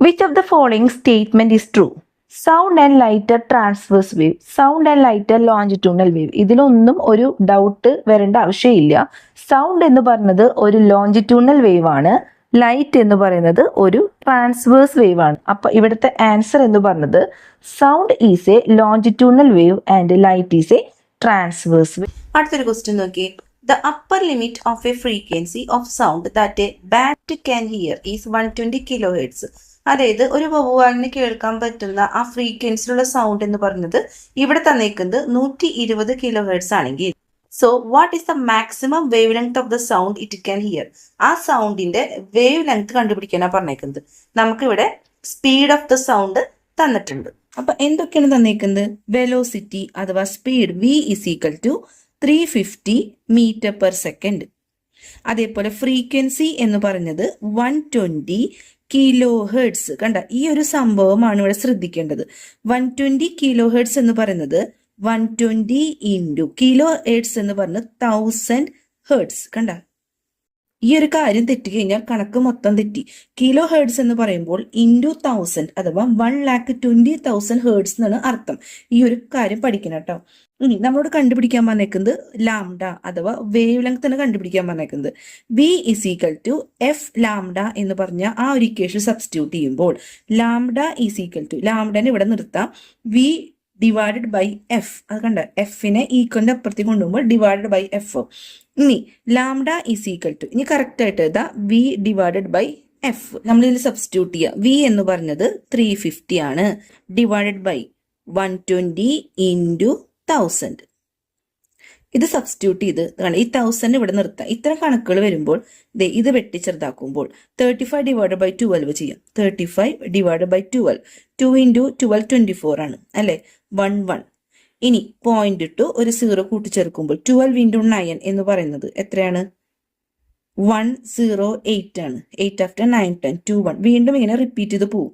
Which of the following statement is true? Sound and lighter transverse wave, sound and lighter longitudinal wave. ഇതിലൊന്നും ഒരു ഡൗട്ട് വരേണ്ട ആവശ്യമില്ല. സൗണ്ട് എന്ന് പറയുന്നത് ഒരു ലോഞ്ചിറ്റ്യൂണൽ വേവ് ആണ്. ലൈറ്റ് എന്ന് പറയുന്നത് ഒരു ട്രാൻസ്വേഴ്സ് വേവ് ആണ്. അപ്പൊ ഇവിടുത്തെ ആൻസർ എന്ന് പറയുന്നത് sound is A longitudinal wave and light is A transverse wave. അടുത്തൊരു ക്വസ്റ്റ്യൻ നോക്കി. The upper limit of a frequency of sound that a bat can hear is 120 kilohertz. അതായത് ഒരു വവ്വാലിന് കേൾക്കാൻ പറ്റുന്ന ആ ഫ്രീക്വൻസിയിലുള്ള സൗണ്ട് എന്ന് പറയുന്നത് ഇവിടെ തന്നേക്കുന്നത് 120 കിലോഹെർട്സ് ആണെങ്കിൽ, so what is the maximum wave length of the sound it can hear? ആ സൗണ്ടിന്റെ വേവ് ലെങ്ത് കണ്ടുപിടിക്കാനാണ് പറഞ്ഞേക്കുന്നത്. നമുക്കിവിടെ സ്പീഡ് ഓഫ് ദ സൗണ്ട് തന്നിട്ടുണ്ട്. അപ്പൊ എന്തൊക്കെയാണ് തന്നേക്കുന്നത്? വെലോസിറ്റി അഥവാ speed v is equal to 350 metre per second. അതേപോലെ ഫ്രീക്വൻസി എന്ന് പറഞ്ഞത് 120 കിലോ ഹെർട്സ്. കണ്ട, ഈ ഒരു സംഭവമാണ് ഇവിടെ ശ്രദ്ധിക്കേണ്ടത്. 120 കിലോ ഹെർട്സ് എന്ന് പറയുന്നത് 120 ഇൻറ്റു കിലോ ഹെർട്സ് എന്ന് പറഞ്ഞ് 1000 ഹെർട്സ്. കണ്ട, ഈ ഒരു കാര്യം തെറ്റിക്കഴിഞ്ഞാൽ കണക്ക് മൊത്തം തെറ്റി. കിലോ ഹെർട്സ് എന്ന് പറയുമ്പോൾ ഇൻറ്റു 1000 അഥവാ 1,20,000 ഹെർട്സ് എന്നാണ് അർത്ഥം. ഈ ഒരു കാര്യം പഠിക്കണം കേട്ടോ. ഇനി നമ്മളോട് കണ്ടുപിടിക്കാൻ പറഞ്ഞേക്കുന്നത് ലാംഡ അഥവാ വേവ് ലെങ്ത് ആണ് കണ്ടുപിടിക്കാൻ പറഞ്ഞേക്കുന്നത്. v is equal to f lambda എന്ന് പറഞ്ഞ ആ ഒരു ഇക്വേഷൻ സബ്സ്റ്റിറ്റ്യൂട്ട് ചെയ്യുമ്പോൾ ലാംഡ is equal to, ലാംഡനെ ഇവിടെ നിർത്താം, v ഡിവൈഡഡ് ബൈ എഫ്. അത് കണ്ട, എഫിനെ ഈക്വലിന്റെ അപ്പുറത്തേക്ക് കൊണ്ടുപോകുമ്പോൾ ഡിവൈഡഡ് ബൈ എഫ്. ഇനി ലാംഡ is equal to, ഇനി കറക്റ്റ് ആയിട്ട് എഴുതാ v ഡിവൈഡഡ് ബൈ എഫ്. നമ്മളിതിൽ സബ്സ്റ്റിറ്റ്യൂട്ട് ചെയ്യുക. v എന്ന് പറഞ്ഞത് 350 ആണ്, ഡിവൈഡഡ് ബൈ 120 ഇൻറ്റു 1000. ഇത് സബ്സ്റ്റിറ്റ്യൂട്ട് ചെയ്ത് ഈ 1000 ഇവിടെ നിർത്താം. ഇത്തരം കണക്കുകൾ വരുമ്പോൾ ഇത് വെട്ടി ചെറുതാക്കുമ്പോൾ 35 ഡിവൈഡഡ് ബൈ 12 ചെയ്യാം. 35 ഡിവൈഡഡ് ബൈ 12, 2 ഇൻറ്റു 12 24 ആണ് അല്ലെ, 11. ഇനി 0.2 ഒരു 0 കൂട്ടിച്ചേർക്കുമ്പോൾ 12 ഇൻറ്റു 9 എന്ന് പറയുന്നത് എത്രയാണ്? 108 ആണ്. 8 ആഫ്റ്റർ 9 10 21. വീണ്ടും ഇങ്ങനെ റിപ്പീറ്റ് ചെയ്ത് പോവും.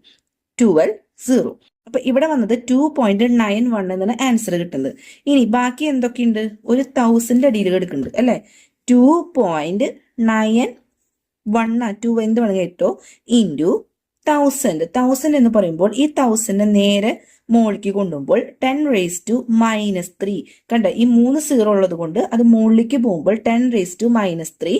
12 0. അപ്പൊ ഇവിടെ വന്നത് 2.91 എന്നാണ് ആൻസർ കിട്ടുന്നത്. ഇനി ബാക്കി എന്തൊക്കെയുണ്ട്? ഒരു 1000 അടിയിൽ എടുക്കുന്നുണ്ട് അല്ലെ. 2.91 2 എന്ത് വേണമെങ്കിൽ കേട്ടോ ഇൻറ്റു തൗസൻഡ് എന്ന് പറയുമ്പോൾ ഈ 1000 നേരെ മുകളിലേക്ക് കൊണ്ടുപോകുമ്പോൾ 10⁻³ കണ്ട ഈ 3 സീറോ ഉള്ളത് കൊണ്ട് അത് മുകളിലേക്ക് പോകുമ്പോൾ 10⁻³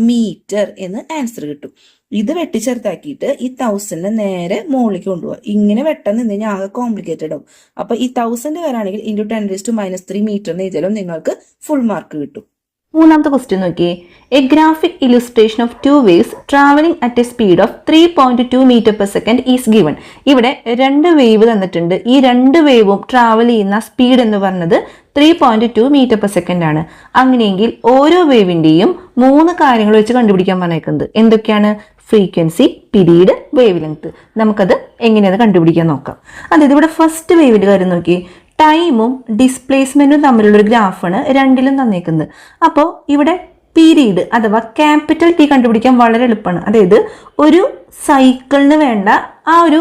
മീറ്റർ എന്ന് ആൻസർ കിട്ടും. ഇത് വെട്ടിച്ചേർത്താക്കിയിട്ട് ഈ 1000 നേരെ മുകളിലേക്ക് കൊണ്ടുപോകുക. ഇങ്ങനെ വെട്ടാൻ നിന്ന് കഴിഞ്ഞാൽ ആകെ കോംപ്ലിക്കേറ്റഡ് ആവും. അപ്പൊ ഈ 1000 വരാണെങ്കിൽ ഇൻറ്റു 10⁻³ മീറ്റർ എന്ന് എഴുതിയാലും നിങ്ങൾക്ക് ഫുൾ മാർക്ക് കിട്ടും. മൂന്നാമത്തെ ക്വസ്റ്റ്യൻ നോക്കിയേ. A graphic illustration of 2 waves travelling at a speed of 3.2 metre per second is given. ഇവിടെ 2 വേവ് തന്നിട്ടുണ്ട്. ഈ 2 വേവും ട്രാവൽ ചെയ്യുന്ന സ്പീഡ് എന്ന് പറയുന്നത് 3.2 മീറ്റർ പെർ സെക്കൻഡ് ആണ്. അങ്ങനെയെങ്കിൽ ഓരോ വേവിന്റെയും 3 കാര്യങ്ങൾ വെച്ച് കണ്ടുപിടിക്കാൻ പറഞ്ഞേക്കുന്നത്. എന്തൊക്കെയാണ്? Frequency, period, wave length. നമുക്കത് എങ്ങനെയാണ് കണ്ടുപിടിക്കാൻ നോക്കാം. അതായത് ഇവിടെ ഫസ്റ്റ് വേവിന്റെ കാര്യം നോക്കി. ടൈമും ഡിസ്പ്ലേസ്മെന്റും തമ്മിലുള്ള ഒരു ഗ്രാഫാണ് രണ്ടിലും തന്നേക്കുന്നത്. അപ്പോൾ ഇവിടെ പീരീഡ് അഥവാ ക്യാപിറ്റൽ ടി കണ്ടുപിടിക്കാൻ വളരെ എളുപ്പമാണ്. അതായത് ഒരു സൈക്കിളിന് വേണ്ട ആ ഒരു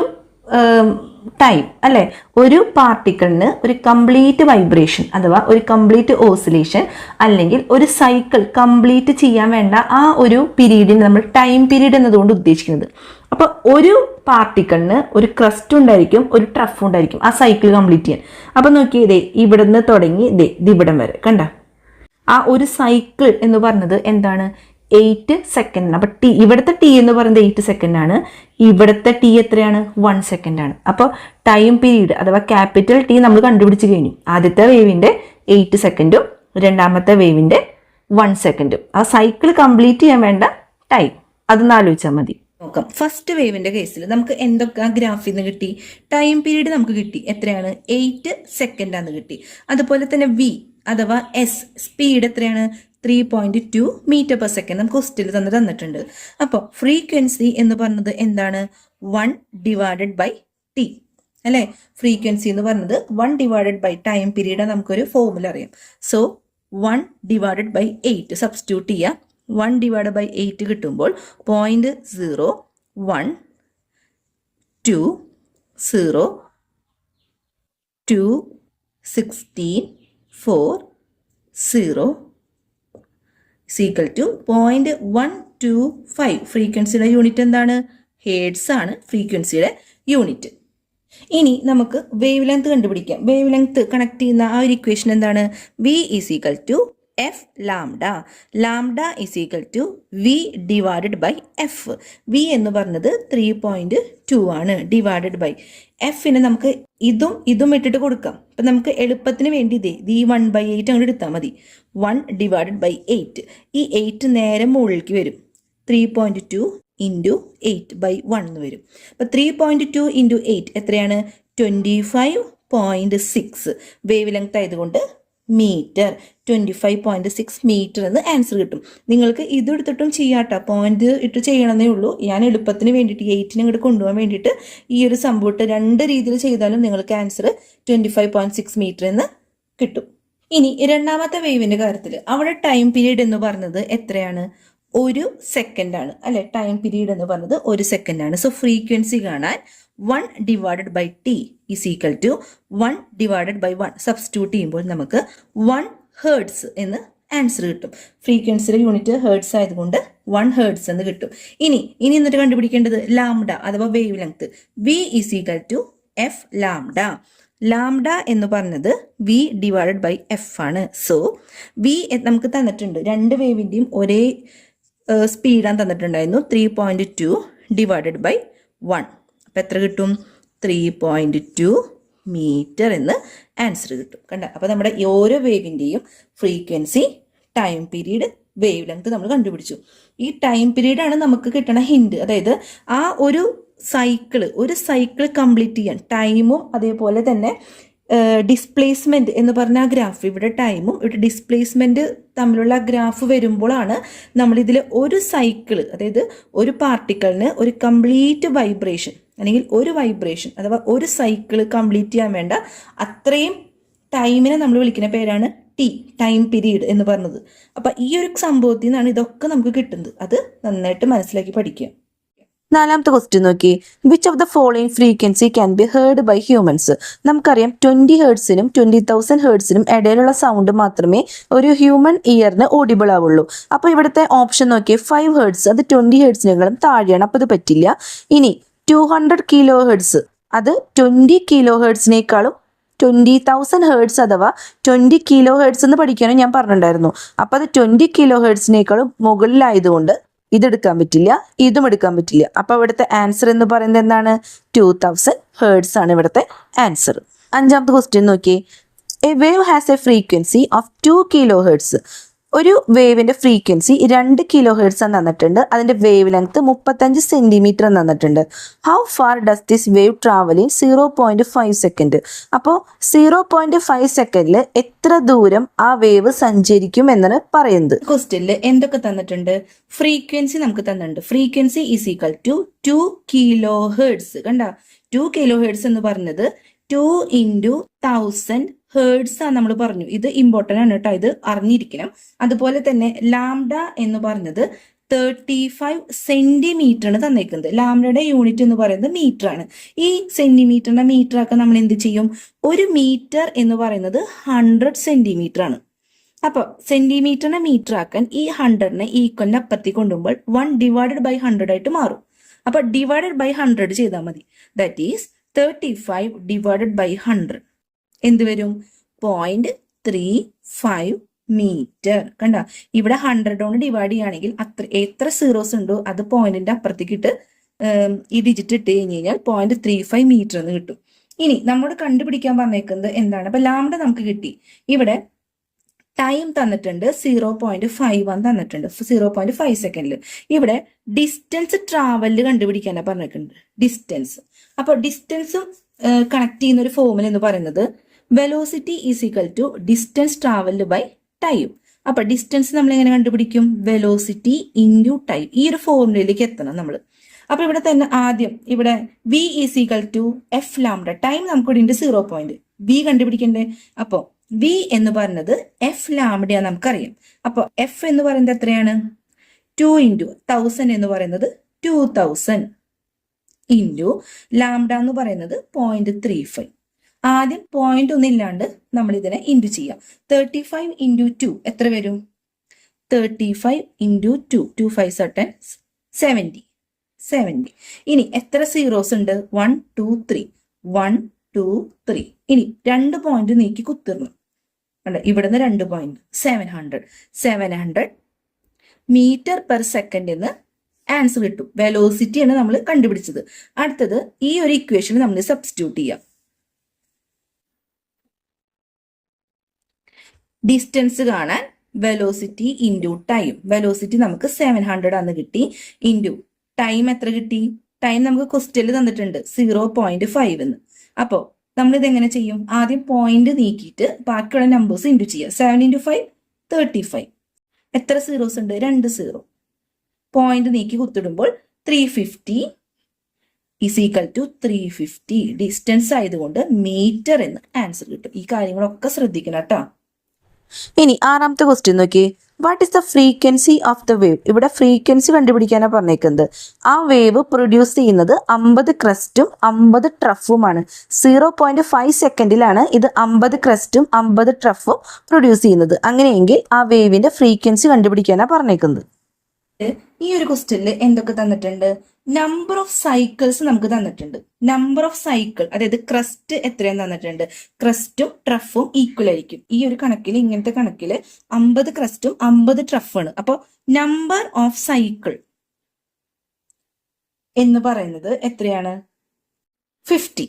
ടൈം അല്ലെ, ഒരു പാർട്ടിക്കിളിന് ഒരു കംപ്ലീറ്റ് വൈബ്രേഷൻ അഥവാ ഒരു കംപ്ലീറ്റ് ഓസിലേഷൻ അല്ലെങ്കിൽ ഒരു സൈക്കിൾ കംപ്ലീറ്റ് ചെയ്യാൻ വേണ്ട ആ ഒരു പീരീഡിന് നമ്മൾ ടൈം പീരീഡ് എന്നതുകൊണ്ട് ഉദ്ദേശിക്കുന്നത്. അപ്പൊ ഒരു പാർട്ടിക്കിളിന് ഒരു ക്രസ്റ്റ് ഉണ്ടായിരിക്കും, ഒരു ട്രഫ് ഉണ്ടായിരിക്കും ആ സൈക്കിൾ കംപ്ലീറ്റ് ചെയ്യാൻ. അപ്പൊ നോക്കിയേ, ഇതേ ഇവിടുന്ന് തുടങ്ങി ഇവിടം വരെ കണ്ട ആ ഒരു സൈക്കിൾ എന്ന് പറഞ്ഞത് എന്താണ്? 8 സെക്കൻഡ്. അപ്പൊ ഇവിടുത്തെ ടി എന്ന് പറയുന്നത് 8 സെക്കൻഡ് ആണ്. ഇവിടുത്തെ ടി എത്രയാണ്? 1 സെക്കൻഡ് ആണ്. അപ്പോൾ ടൈം പീരീഡ് അഥവാ ക്യാപിറ്റൽ ടി നമ്മൾ കണ്ടുപിടിച്ച് കഴിഞ്ഞു. ആദ്യത്തെ വേവിന്റെ 8 സെക്കൻഡും രണ്ടാമത്തെ വേവിന്റെ 1 സെക്കൻഡും ആ സൈക്കിൾ കംപ്ലീറ്റ് ചെയ്യാൻ വേണ്ട ടൈം. അതൊന്ന് ആലോചിച്ചാൽ മതി. നോക്കാം. ഫസ്റ്റ് വേവിന്റെ കേസിൽ നമുക്ക് എന്തൊക്കെ ഗ്രാഫിൽ നിന്ന് കിട്ടി? ടൈം പീരീഡ് നമുക്ക് കിട്ടി. എത്രയാണ്? 8 സെക്കൻഡ് ആണെന്ന് കിട്ടി. അതുപോലെ തന്നെ വി അഥവാ എസ് സ്പീഡ് എത്രയാണ്? 3.2 മീറ്റർ പെർ സെക്കൻഡ് നമുക്ക് ക്വസ്റ്റ്യനിൽ തന്നിട്ടുണ്ട്. അപ്പോൾ ഫ്രീക്വൻസി എന്ന് പറഞ്ഞത് എന്താണ്? 1/T അല്ലെ. ഫ്രീക്വൻസി എന്ന് പറഞ്ഞത് 1/, ടൈം പീരീഡ് നമുക്കൊരു ഫോർമുല അറിയാം. സോ 1/8 സബ്സ്റ്റിറ്റ്യൂട്ട് ചെയ്യാം. 1/8 കിട്ടുമ്പോൾ 0.0121640 0.125. ഫ്രീക്വൻസിയുടെ യൂണിറ്റ് എന്താണ്? ഹേർട്സ് ആണ് ഫ്രീക്വൻസിയുടെ യൂണിറ്റ്. ഇനി നമുക്ക് വേവ് ലെങ്ത് കണ്ടുപിടിക്കാം. വേവ് ലെങ്ത് കണക്ട് ചെയ്യുന്ന ആ ഒരു ഇക്വേഷൻ എന്താണ്? V = F lambda. Lambda = V/F. V എന്ന് പറഞ്ഞത് 3.2 ആണ്. ഡിവൈഡഡ് ബൈ എഫിന് നമുക്ക് ഇതും ഇട്ടിട്ട് കൊടുക്കാം. അപ്പം നമുക്ക് എളുപ്പത്തിന് വേണ്ടി ഈ 1/8 അങ്ങോട്ട് എടുത്താൽ മതി. 1/8. ഈ 8 നേരെ മുകളിലേക്ക് വരും. 3.2 × 8/1 എന്ന് വരും. അപ്പം 3.2 × 8 എത്രയാണ്? 25.6. വേവ് ലെങ്ത് ആയതുകൊണ്ട് മീറ്റർ. 25.6 മീറ്റർ എന്ന് ആൻസർ കിട്ടും. നിങ്ങൾക്ക് ഇതെടുത്തിട്ടും ചെയ്യാട്ടോ, പോയിന്റ് ഇട്ട് ചെയ്യണമെന്നേ ഉള്ളൂ. ഞാൻ എളുപ്പത്തിന് വേണ്ടിയിട്ട് 8 ഇങ്ങോട്ട് കൊണ്ടുപോകാൻ വേണ്ടിയിട്ട് ഈ ഒരു സംഭവം 2 രീതിയിൽ ചെയ്താലും നിങ്ങൾക്ക് ആൻസർ 25.6 മീറ്റർ എന്ന് കിട്ടും. ഇനി രണ്ടാമത്തെ വേവിന്റെ കാര്യത്തിൽ അവിടെ ടൈം പീരീഡ് എന്ന് പറഞ്ഞത് എത്രയാണ്? 1 സെക്കൻഡ് ആണ് അല്ലെ. ടൈം പീരീഡ് എന്ന് പറഞ്ഞത് 1 സെക്കൻഡ് ആണ്. സോ ഫ്രീക്വൻസി കാണാൻ 1/T = 1/1 സബ്സ്റ്റിറ്റ്യൂട്ട് ചെയ്യുമ്പോൾ നമുക്ക് 1 ഹേർട്സ് എന്ന് ആൻസർ കിട്ടും. ഫ്രീക്വൻസിയുടെ യൂണിറ്റ് ഹേർട്സ് ആയതുകൊണ്ട് 1 ഹേർട്സ് എന്ന് കിട്ടും. ഇനി എന്നിട്ട് കണ്ടുപിടിക്കേണ്ടത് ലാംഡ അഥവാ wave length. V = F lambda. Lambda എന്ന് പറഞ്ഞത് V/F ആണ്. സോ V നമുക്ക് തന്നിട്ടുണ്ട്. 2 വേവിന്റെയും ഒരേ സ്പീഡാണ് തന്നിട്ടുണ്ടായിരുന്നു. 3.2 / 1. അപ്പം എത്ര കിട്ടും? 3.2 മീറ്റർ എന്ന് ആൻസർ കിട്ടും. കണ്ട. അപ്പോൾ നമ്മുടെ ഓരോ വേവിൻ്റെയും frequency, time period, wavelength നമ്മൾ കണ്ടുപിടിച്ചു. ഈ ടൈം പീരീഡാണ് നമുക്ക് കിട്ടണ ഹിന്റ്. അതായത് ആ ഒരു സൈക്കിൾ കംപ്ലീറ്റ് ചെയ്യാൻ ടൈമും അതേപോലെ തന്നെ ഡിസ്പ്ലേസ്മെന്റ് എന്ന് പറഞ്ഞ ആ ഗ്രാഫ്, ഇവിടെ ടൈമും ഇവിടെ ഡിസ്പ്ലേസ്മെന്റ് തമ്മിലുള്ള ഗ്രാഫ് വരുമ്പോഴാണ് നമ്മൾ ഇതിൽ ഒരു സൈക്കിൾ, അതായത് ഒരു പാർട്ടിക്കിളിന് ഒരു കംപ്ലീറ്റ് വൈബ്രേഷൻ അല്ലെങ്കിൽ ഒരു വൈബ്രേഷൻ അഥവാ ഒരു സൈക്കിൾ കംപ്ലീറ്റ് ചെയ്യാൻ വേണ്ട അത്രയും ടൈമിനെ നമ്മൾ വിളിക്കുന്ന പേരാണ് ടൈം പീരീഡ് എന്ന് പറഞ്ഞത്. അപ്പം ഈ ഒരു സംഭവത്തിൽ നിന്നാണ് ഇതൊക്കെ നമുക്ക് കിട്ടുന്നത്. അത് നന്നായിട്ട് മനസ്സിലാക്കി പഠിക്കുക. നാലാമത്തെ ക്വസ്റ്റ്യൻ നോക്കി. Which of the following frequency can be heard by humans? നമുക്കറിയാം 20 ഹേർട്സിനും 20,000 ഹേർട്സിനും ഇടയിലുള്ള സൗണ്ട് മാത്രമേ ഒരു ഹ്യൂമൻ ഇയറിന് ഓഡിബിൾ ആവുള്ളൂ. അപ്പോൾ ഇവിടുത്തെ ഓപ്ഷൻ നോക്കി 5 ഹേർട്സ്, അത് 20 ഹേർട്സിനെക്കാളും താഴെയാണ്. അപ്പോൾ ഇത് പറ്റില്ല. ഇനി 200 കിലോ ഹെർട്സ്, അത് 20 കിലോ ഹെർട്സിനേക്കാളും 20,000 ഹേർട്സ് അഥവാ 20 കിലോ ഹേർട്സ് എന്ന് പഠിക്കാനും ഞാൻ പറഞ്ഞിട്ടുണ്ടായിരുന്നു. അപ്പോൾ അത് 20 കിലോ ഹേർട്സിനേക്കാളും മുകളിലായതുകൊണ്ട് ഇതെടുക്കാൻ പറ്റില്ല, ഇതും എടുക്കാൻ പറ്റില്ല. അപ്പോൾ ഇവിടുത്തെ ആൻസർ എന്ന് പറയുന്നത് എന്താണ്? 2000 ഹേർട്സ് ആണ് ഇവിടുത്തെ ആൻസർ. അഞ്ചാമത്തെ ക്വസ്റ്റ്യൻ നോക്കിയേ. A wave has A frequency of 2 kilo hertz. ഒരു വേവിൻ്റെ ഫ്രീക്വൻസി 2 കിലോ ഹേർട്സ് തന്നിട്ടുണ്ട്. അതിൻ്റെ വേവ് ലെങ്ത് 35 സെൻറ്റിമീറ്റർ തന്നിട്ടുണ്ട്. How far does this wave travel in 0.5 second? അപ്പോൾ 0.5 സെക്കൻഡിൽ എത്ര ദൂരം ആ വേവ് സഞ്ചരിക്കും എന്നാണ് പറയുന്നത്. ക്വസ്റ്റ്യനിൽ എന്തൊക്കെ തന്നിട്ടുണ്ട്? ഫ്രീക്വൻസി നമുക്ക് തന്നിട്ടുണ്ട്. Frequency is equal to 2 kilo hertz. കണ്ട, 2 കിലോ ഹേർട്സ് എന്ന് പറഞ്ഞത് 2 × 1000 ഹേർട്സ് ആണ് നമ്മൾ പറഞ്ഞു. ഇത് ഇമ്പോർട്ടൻ്റ് ആണ് കേട്ടോ, ഇത് അറിഞ്ഞിരിക്കണം. അതുപോലെ തന്നെ ലാംഡ എന്ന് പറഞ്ഞത് 35 സെന്റിമീറ്റർ ആണ് തന്നേക്കുന്നത്. ലാംഡയുടെ യൂണിറ്റ് എന്ന് പറയുന്നത് മീറ്റർ ആണ്. ഈ സെന്റിമീറ്ററിന്റെ മീറ്റർ ആക്കാൻ നമ്മൾ എന്ത് ചെയ്യും? ഒരു മീറ്റർ എന്ന് പറയുന്നത് 100 സെന്റിമീറ്റർ ആണ്. അപ്പോൾ സെന്റിമീറ്ററിനെ മീറ്റർ ആക്കാൻ ഈ 100നെ ഈക്വലിന് അപ്പുറത്തേക്ക് കൊണ്ടുപോകുമ്പോൾ 1/100 ആയിട്ട് മാറും. അപ്പൊ ഡിവൈഡഡ് ബൈ 100 ചെയ്താൽ മതി. ദാറ്റ് ഈസ് 35 ഡിവൈഡഡ് ബൈ 100 എന്ത് വരും? 0.35 മീറ്റർ. കണ്ട, ഇവിടെ 100 കൊണ്ട് ഡിവൈഡ് ചെയ്യുകയാണെങ്കിൽ എത്ര സീറോസ് ഉണ്ടോ അത് പോയിന്റിന്റെ അപ്പുറത്തേക്ക് ഇട്ട് ഈ ഡിജിറ്റ് ഇട്ട് കഴിഞ്ഞ് കഴിഞ്ഞാൽ 0.35 മീറ്റർ എന്ന് കിട്ടും. ഇനി നമ്മോട് കണ്ടുപിടിക്കാൻ പറഞ്ഞേക്കുന്നത് എന്താണ്? അപ്പൊ ലാംഡ നമുക്ക് കിട്ടി. ഇവിടെ ടൈം തന്നിട്ടുണ്ട് 0.51 തന്നിട്ടുണ്ട്, 0.5 സെക്കൻഡിൽ. ഇവിടെ ഡിസ്റ്റൻസ് ട്രാവലിൽ കണ്ടുപിടിക്കാനാണ് പറഞ്ഞിട്ടുണ്ട്. ഡിസ്റ്റൻസ്, അപ്പോൾ ഡിസ്റ്റൻസും കണക്ട് ചെയ്യുന്ന ഒരു ഫോർമുല എന്ന് പറയുന്നത് velocity is equal to distance travelled by time. അപ്പൊ ഡിസ്റ്റൻസ് നമ്മൾ എങ്ങനെ കണ്ടുപിടിക്കും? Velocity into time. ഈ ഒരു ഫോർമുലയിലേക്ക് എത്തണം നമ്മൾ. അപ്പൊ ഇവിടെ തന്നെ ആദ്യം ഇവിടെ v is equal to f lambda. Time നമുക്ക് ഇവിടെ ഉണ്ട് 0. v കണ്ടുപിടിക്കണ്ടേ? അപ്പൊ v എന്ന് പറയുന്നത് എഫ് ലാംഡയാണ് നമുക്കറിയാം. അപ്പൊ എഫ് എന്ന് പറയുന്നത് എത്രയാണ്? 2 × 1000 എന്ന് പറയുന്നത് 2000 ഇൻറ്റു ലാംഡ എന്ന് പറയുന്നത് 0.35. ആദ്യം പോയിന്റ് ഒന്നും ഇല്ലാണ്ട് നമ്മൾ ഇതിനെ ഇൻറ്റു ചെയ്യാം. 35 × 2 എത്ര വരും? 35 × 2, 2 5 70. ഇനി എത്ര സീറോസ് ഉണ്ട്? 1 2 3 1 2 3. ഇനി 2 പോയിന്റ് നീക്കി കുത്തിർന്നു. ഇവിടുന്ന് 2 പോയിന്റ് 700 മീറ്റർ പെർ സെക്കൻഡ് എന്ന് ആൻസർ കിട്ടും. വെലോസിറ്റിയാണ് നമ്മൾ കണ്ടുപിടിച്ചത്. അടുത്തത് ഈ ഒരു ഇക്വേഷൻ നമ്മൾ സബ്സ്റ്റിറ്റ്യൂട്ട് ചെയ്യാം. ഡിസ്റ്റൻസ് കാണാൻ വെലോസിറ്റി ഇൻറ്റു ടൈം. വെലോസിറ്റി നമുക്ക് 700 ആണെന്ന് കിട്ടി. ഇൻറ്റു ടൈം എത്ര കിട്ടി? ടൈം നമുക്ക് ക്വസ്റ്റ്യനിൽ തന്നിട്ടുണ്ട് 0.5 എന്ന്. അപ്പോൾ നമ്മൾ ഇതെങ്ങനെ ചെയ്യും? ആദ്യം പോയിന്റ് നീക്കിയിട്ട് ബാക്കിയുള്ള നമ്പേഴ്സ് ഇൻറ്റു ചെയ്യുക. 7 × 5 35. എത്ര സീറോസ് ഉണ്ട്? 2 സീറോ. പോയിന്റ് നീക്കി കുത്തിടുമ്പോൾ 350 ഈസ് ഈക്വൽ ടു 350. ഡിസ്റ്റൻസ് ആയതുകൊണ്ട് മീറ്റർ എന്ന് ആൻസർ കിട്ടും. ഈ കാര്യങ്ങളൊക്കെ ശ്രദ്ധിക്കണം കേട്ടോ. ഇനി ആറാമത്തെ ക്വസ്റ്റ്യൻ നോക്കിയേ. What is the frequency of the wave? ഇവിടെ ഫ്രീക്വൻസി കണ്ടുപിടിക്കാനാണ് പറഞ്ഞേക്കുന്നത്. ആ വേവ് പ്രൊഡ്യൂസ് ചെയ്യുന്നത് 50 ക്രസ്റ്റും 50 ട്രഫുമാണ്. 0.5 സെക്കൻഡിലാണ് ഇത് 50 ക്രസ്റ്റും 50 ട്രഫും പ്രൊഡ്യൂസ് ചെയ്യുന്നത്. അങ്ങനെയെങ്കിൽ ആ വേവിന്റെ ഫ്രീക്വൻസി കണ്ടുപിടിക്കാനാണ് പറഞ്ഞേക്കുന്നത്. ഈ ഒരു ക്വസ്റ്റ്യനിൽ എന്തൊക്കെ തന്നിട്ടുണ്ട്? നമ്പർ ഓഫ് സൈക്കിൾസ് നമുക്ക് തന്നിട്ടുണ്ട്. നമ്പർ ഓഫ് സൈക്കിൾ, അതായത് ക്രസ്റ്റ് എത്രയാന്ന് തന്നിട്ടുണ്ട്. ക്രസ്റ്റും ട്രഫും ഈക്വൽ ആയിരിക്കും. ഈ ഒരു കണക്കിൽ, ഇങ്ങനത്തെ കണക്കിൽ 50 ക്രസ്റ്റും 50 ട്രഫാണ്. അപ്പോൾ നമ്പർ ഓഫ് സൈക്കിൾ എന്ന് പറയുന്നത് എത്രയാണ്? 50.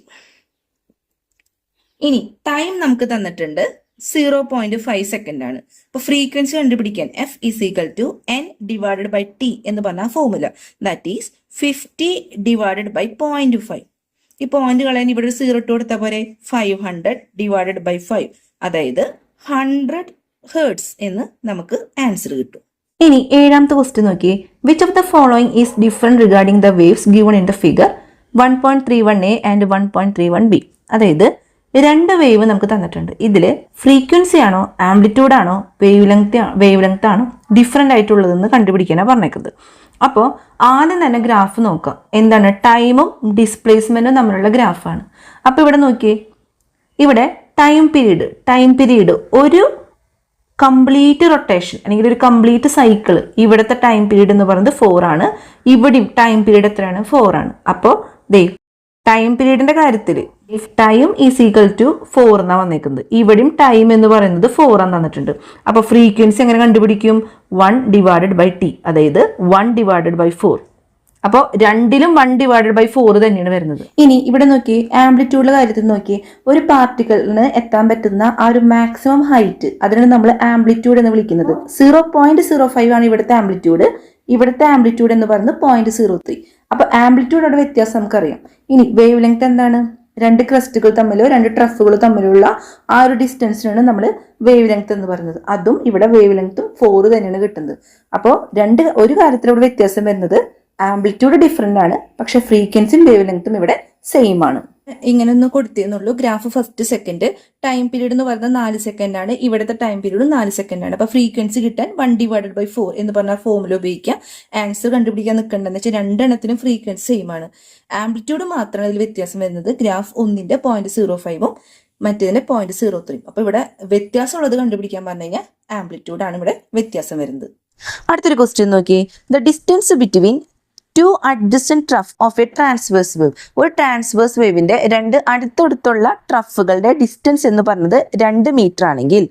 ഇനി ടൈം നമുക്ക് തന്നിട്ടുണ്ട് 0.5 സെക്കൻഡ് ആണ്. അപ്പൊ ഫ്രീക്വൻസി കണ്ടുപിടിക്കാൻ f is equal to n divided by t എന്ന് പറഞ്ഞ formula. That is 50 divided by 0.5. ഈ പോയിന്റ് കളയാൻ ഇവിടെ ഒരു 0 ഇട്ട് കൊടുത്താൽ പോരെ. 500 ഡിവൈഡഡ് ബൈ 5, അതായത് 100 ഹേർട്സ് എന്ന് നമുക്ക് ആൻസർ കിട്ടും. ഇനി ഏഴാമത്തെ ക്വസ്റ്റ്യൻ നോക്കിയേ. Which of the following is different regarding the waves given in the figure 1.31a and 1.31b? അതായത് 2 വേവ് നമുക്ക് തന്നിട്ടുണ്ട്. ഇതിൽ ഫ്രീക്വൻസി ആണോ ആംപ്ലിറ്റ്യൂഡ് ആണോ വേവ് ലെങ്ത് ആണോ ഡിഫറെൻ്റ് ആയിട്ടുള്ളതെന്ന് കണ്ടുപിടിക്കാനാണ് പറഞ്ഞേക്കുന്നത്. അപ്പോൾ ആദ്യം തന്നെ ഗ്രാഫ് നോക്കാം. എന്താണ്? ടൈമും ഡിസ്പ്ലേസ്മെൻറ്റും തമ്മിലുള്ള ഗ്രാഫാണ്. അപ്പോൾ ഇവിടെ നോക്കിയേ, ഇവിടെ ടൈം പീരീഡ് ഒരു കംപ്ലീറ്റ് റൊട്ടേഷൻ അല്ലെങ്കിൽ ഒരു കംപ്ലീറ്റ് സൈക്കിൾ, ഇവിടുത്തെ ടൈം പീരീഡ് എന്ന് പറയുന്നത് 4 ആണ്. ഇവിടെയും ടൈം പീരീഡ് എത്രയാണ്? 4 ആണ്. അപ്പോൾ ദേ ടൈം പീരീഡിന്റെ കാര്യത്തിൽ if time is equal to 4 എന്നാണ് വന്നേക്കുന്നത്. ഇവിടെയും ടൈം എന്ന് പറയുന്നത് 4 എന്ന് തന്നിട്ടുണ്ട്. അപ്പൊ ഫ്രീക്വൻസി എങ്ങനെ കണ്ടുപിടിക്കും? 1/t, അതായത് 1/4. അപ്പോൾ രണ്ടിലും 1/4 തന്നെയാണ് വരുന്നത്. ഇനി ഇവിടെ നോക്കി, ആംപ്ലിറ്റ്യൂഡിലെ കാര്യത്തിൽ നോക്കി, ഒരു പാർട്ടിക്കിളിന് എത്താൻ പറ്റുന്ന ആ ഒരു മാക്സിമം ഹൈറ്റ്, അതിനാണ് നമ്മൾ ആംപ്ലിറ്റ്യൂഡ് എന്ന് വിളിക്കുന്നത്. 0.05 ആണ് ഇവിടുത്തെ ആംപ്ലിറ്റ്യൂഡ്. ഇവിടുത്തെ ആംപ്ലിറ്റ്യൂഡ് എന്ന് പറയുന്നത് 0.03. അപ്പൊ ആംപ്ലിറ്റ്യൂഡോടെ വ്യത്യാസം നമുക്കറിയാം. ഇനി വേവ് ലെങ്ത് എന്താണ്? രണ്ട് ക്രസ്റ്റുകൾ തമ്മിലോ രണ്ട് ട്രഫുകൾ തമ്മിലുള്ള ആ ഒരു ഡിസ്റ്റൻസിനാണ് നമ്മൾ വേവ് ലെങ്ത് എന്ന് പറയുന്നത്. അതും ഇവിടെ വേവ് ലെങ്ത്തും 4 തന്നെയാണ് കിട്ടുന്നത്. അപ്പോൾ ഒരു കാര്യത്തിലൂടെ വ്യത്യാസം വരുന്നത് ആംപ്ലിറ്റ്യൂഡ് ഡിഫറെന്റ് ആണ്, പക്ഷെ ഫ്രീക്വൻസിയും വേവ് ലെങ്ത്തും ഇവിടെ സെയിം ആണ്. ഇങ്ങനെ ഒന്ന് കൊടുത്തിരുന്നുള്ളൂ. Graph first second, time period എന്ന് പറയുന്നത് 4 സെക്കൻഡ് ആണ്. ഇവിടുത്തെ ടൈം പീരീഡ് 4 സെക്കൻഡ് ആണ്. അപ്പൊ ഫ്രീക്വൻസി കിട്ടാൻ 1/4 എന്ന് പറഞ്ഞ ഫോമുല ഉപയോഗിക്കാം. ആൻസർ കണ്ടുപിടിക്കാൻ നിൽക്കേണ്ടതെന്ന് വെച്ചാൽ രണ്ടെണ്ണത്തിനും ഫ്രീക്വൻസി സെയിം ആണ്. ആംപ്ലിറ്റ്യൂഡ് മാത്രമാണ് ഇതിൽ വ്യത്യാസം വരുന്നത്. ഗ്രാഫ് 1ന്റെ 0.05 മറ്റേതിന്റെ 0.03. അപ്പൊ ഇവിടെ വ്യത്യാസമുള്ളത് കണ്ടുപിടിക്കാൻ പറഞ്ഞു കഴിഞ്ഞാൽ ആംപ്ലിറ്റ്യൂഡ് ആണ് ഇവിടെ വ്യത്യാസം വരുന്നത്. അടുത്തൊരു ക്വസ്റ്റ്യൻ നോക്കി. The distance between two adjacent trough of A transverse wave. ഒരു ട്രാൻസ്വേഴ്സ് വേവിന്റെ രണ്ട് അടുത്തടുത്തുള്ള ട്രഫുകളുടെ ഡിസ്റ്റൻസ് എന്ന് പറയുന്നത് 2 മീറ്റർ ആണെങ്കിൽ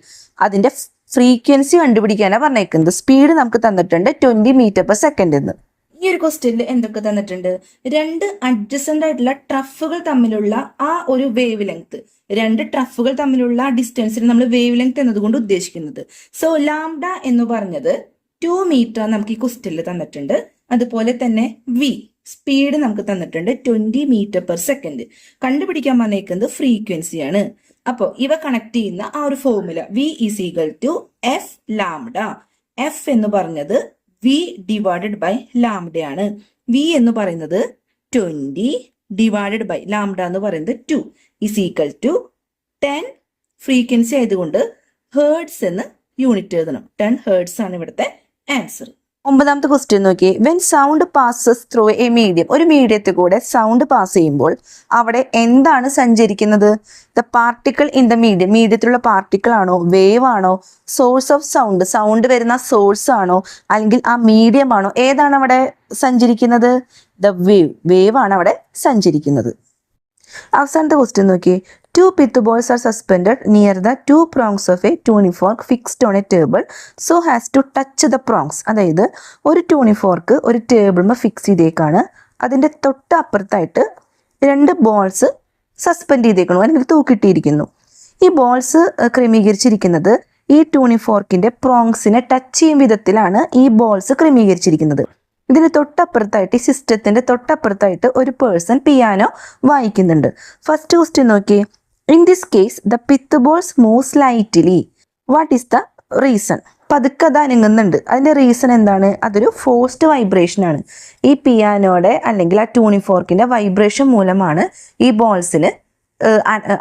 അതിന്റെ ഫ്രീക്വൻസി കണ്ടുപിടിക്കാനാണ് പറഞ്ഞേക്കുന്നത്. സ്പീഡ് നമുക്ക് തന്നിട്ടുണ്ട് 20 മീറ്റർ/സെക്കൻഡ് എന്ന്. ഈ ഒരു ക്വസ്റ്റ്യനിൽ എന്തൊക്കെ തന്നിട്ടുണ്ട്? രണ്ട് അഡ്ജസ്റ്റന്റ് ആയിട്ടുള്ള ട്രഫുകൾ തമ്മിലുള്ള ആ ഒരു വേവ് ലെങ്ത്, രണ്ട് ട്രഫുകൾ തമ്മിലുള്ള ഡിസ്റ്റൻസിന് നമ്മൾ വേവ് ലെങ്ത് എന്നതുകൊണ്ട് ഉദ്ദേശിക്കുന്നത്. സോ ലാംഡ എന്ന് പറഞ്ഞത് 2 മീറ്റർ നമുക്ക് ഈ ക്വസ്റ്റ്യനിൽ തന്നിട്ടുണ്ട്. അതുപോലെ തന്നെ വി സ്പീഡ് നമുക്ക് തന്നിട്ടുണ്ട് 20 മീറ്റർ/സെക്കൻഡ്. കണ്ടുപിടിക്കാൻ പറഞ്ഞേക്കുന്നത് ഫ്രീക്വൻസിയാണ്. അപ്പോൾ ഇവ കണക്ട് ചെയ്യുന്ന ആ ഒരു formula v is equal to f lambda. F എന്ന് പറഞ്ഞത് വി ഡിവൈഡഡ് ബൈ ലാംഡയാണ്. വി എന്ന് പറയുന്നത് 20 ഡിവൈഡഡ് ബൈ ലാംഡ എന്ന് പറയുന്നത് 2 ഈസ് ഈക്വൽ ടു 10. ഫ്രീക്വൻസി ആയതുകൊണ്ട് ഹേർട്സ് എന്ന് യൂണിറ്റ് എഴുതണം. 10 ഹേർട്സ് ആണ് ഇവിടുത്തെ ആൻസർ. 9ാമത്തെ ക്വസ്റ്റ്യൻ നോക്കി. When sound passes through a medium, ഒരു മീഡിയത്തിൽ കൂടെ സൗണ്ട് പാസ് ചെയ്യുമ്പോൾ അവിടെ എന്താണ് സഞ്ചരിക്കുന്നത്? The particle in the medium, മീഡിയത്തിലുള്ള പാർട്ടിക്കിൾ ആണോ, വേവ് ആണോ, സോഴ്സ് ഓഫ് സൗണ്ട്, സൗണ്ട് വരുന്ന സോഴ്സ് ആണോ, അല്ലെങ്കിൽ ആ മീഡിയം ആണോ, ഏതാണ് അവിടെ സഞ്ചരിക്കുന്നത്? ദ വേവ് ആണ് അവിടെ സഞ്ചരിക്കുന്നത്. അവസാനത്തെ ക്വസ്റ്റ്യൻ നോക്കി. 2 pith balls are suspended near the 2 prongs of a tuning fork fixed on a table so as to touch the prongs. അതായത് ഒരു ട്യൂണിംഗ് ഫോർക്ക് ഒരു ടേബിളിൽ ഫിക്സ് ചെയ്തേക്കാണ്. അതിൻ്റെ തൊട്ടപ്പുറത്തായിട്ട് 2 ബോൾസ് സസ്പെൻഡ് ചെയ്തേക്കണു, അല്ലെങ്കിൽ തൂക്കിട്ടിരിക്കുന്നു. ഈ ബോൾസ് ക്രമീകരിച്ചിരിക്കുന്നത് ഈ ട്യൂണിംഗ് ഫോർക്കിന്റെ പ്രോങ്സിനെ ടച്ച് ചെയ്യും വിധത്തിലാണ് ഈ ബോൾസ് ക്രമീകരിച്ചിരിക്കുന്നത്. ഇതിന് തൊട്ടപ്പുറത്തായിട്ട്, ഈ സിസ്റ്റത്തിന്റെ തൊട്ടപ്പുറത്തായിട്ട് ഒരു പേഴ്സൺ പിയാനോ വായിക്കുന്നുണ്ട്. ഫസ്റ്റ് ക്വസ്റ്റ്യൻ നോക്കി. In this case the pith balls move slightly. What is the reason? പതുക്കെ അത് അനങ്ങുന്നുണ്ട്. അതിന്റെ റീസൺ എന്താണ്? അതൊരു ഫോഴ്സ്ഡ് വൈബ്രേഷൻ ആണ്. ഈ പിയാനോയുടെ അല്ലെങ്കിൽ ആ ട്യൂണിംഗ് ഫോർക്കിന്റെ വൈബ്രേഷൻ മൂലമാണ് ഈ ബോൾസിന്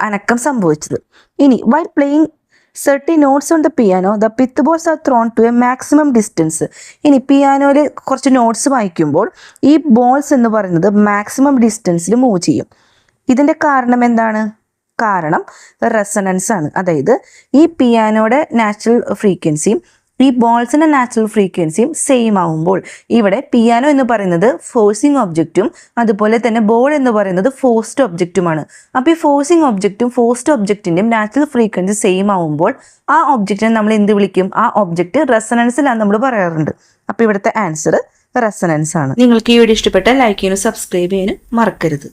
അനക്കം സംഭവിച്ചത്. ഇനി while playing 30 notes on the piano, the pith balls are thrown to a maximum distance. ഇനി പിയാനോയിൽ കുറച്ച് നോട്ട്സ് വായിക്കുമ്പോൾ ഈ ബോൾസ് എന്ന് പറയുന്നത് മാക്സിമം ഡിസ്റ്റൻസിൽ മൂവ് ചെയ്യും. ഇതിൻ്റെ കാരണം എന്താണ്? കാരണം റെസണൻസ് ആണ്. അതായത് ഈ പിയാനോയുടെ നാച്ചുറൽ ഫ്രീക്വൻസിയും ഈ ബോൾസിന്റെ നാച്ചുറൽ ഫ്രീക്വൻസിയും സെയിം ആവുമ്പോൾ ഇവിടെ പിയാനോ എന്ന് പറയുന്നത് ഫോഴ്സിങ് ഒബ്ജക്റ്റും അതുപോലെ തന്നെ ബോൾ എന്ന് പറയുന്നത് ഫോഴ്സ്ഡ് ഒബ്ജക്റ്റുമാണ്. അപ്പോൾ ഈ ഫോഴ്സിങ് ഒബ്ജക്റ്റും ഫോഴ്സ്ഡ് ഒബ്ജക്റ്റിന്റെയും നാച്ചുറൽ ഫ്രീക്വൻസി സെയിം ആവുമ്പോൾ ആ ഒബ്ജക്റ്റിനെ നമ്മൾ എന്ത് വിളിക്കും? ആ ഒബ്ജക്റ്റ് റെസണൻസിലാന്ന് നമ്മൾ പറയാറുണ്ട്. അപ്പോൾ ഇവിടുത്തെ ആൻസർ റെസണൻസ് ആണ്. നിങ്ങൾക്ക് ഈ വീഡിയോ ഇഷ്ടപ്പെട്ടാൽ ലൈക്ക് ചെയ്യാനും സബ്സ്ക്രൈബ് ചെയ്യാനും മറക്കരുത്.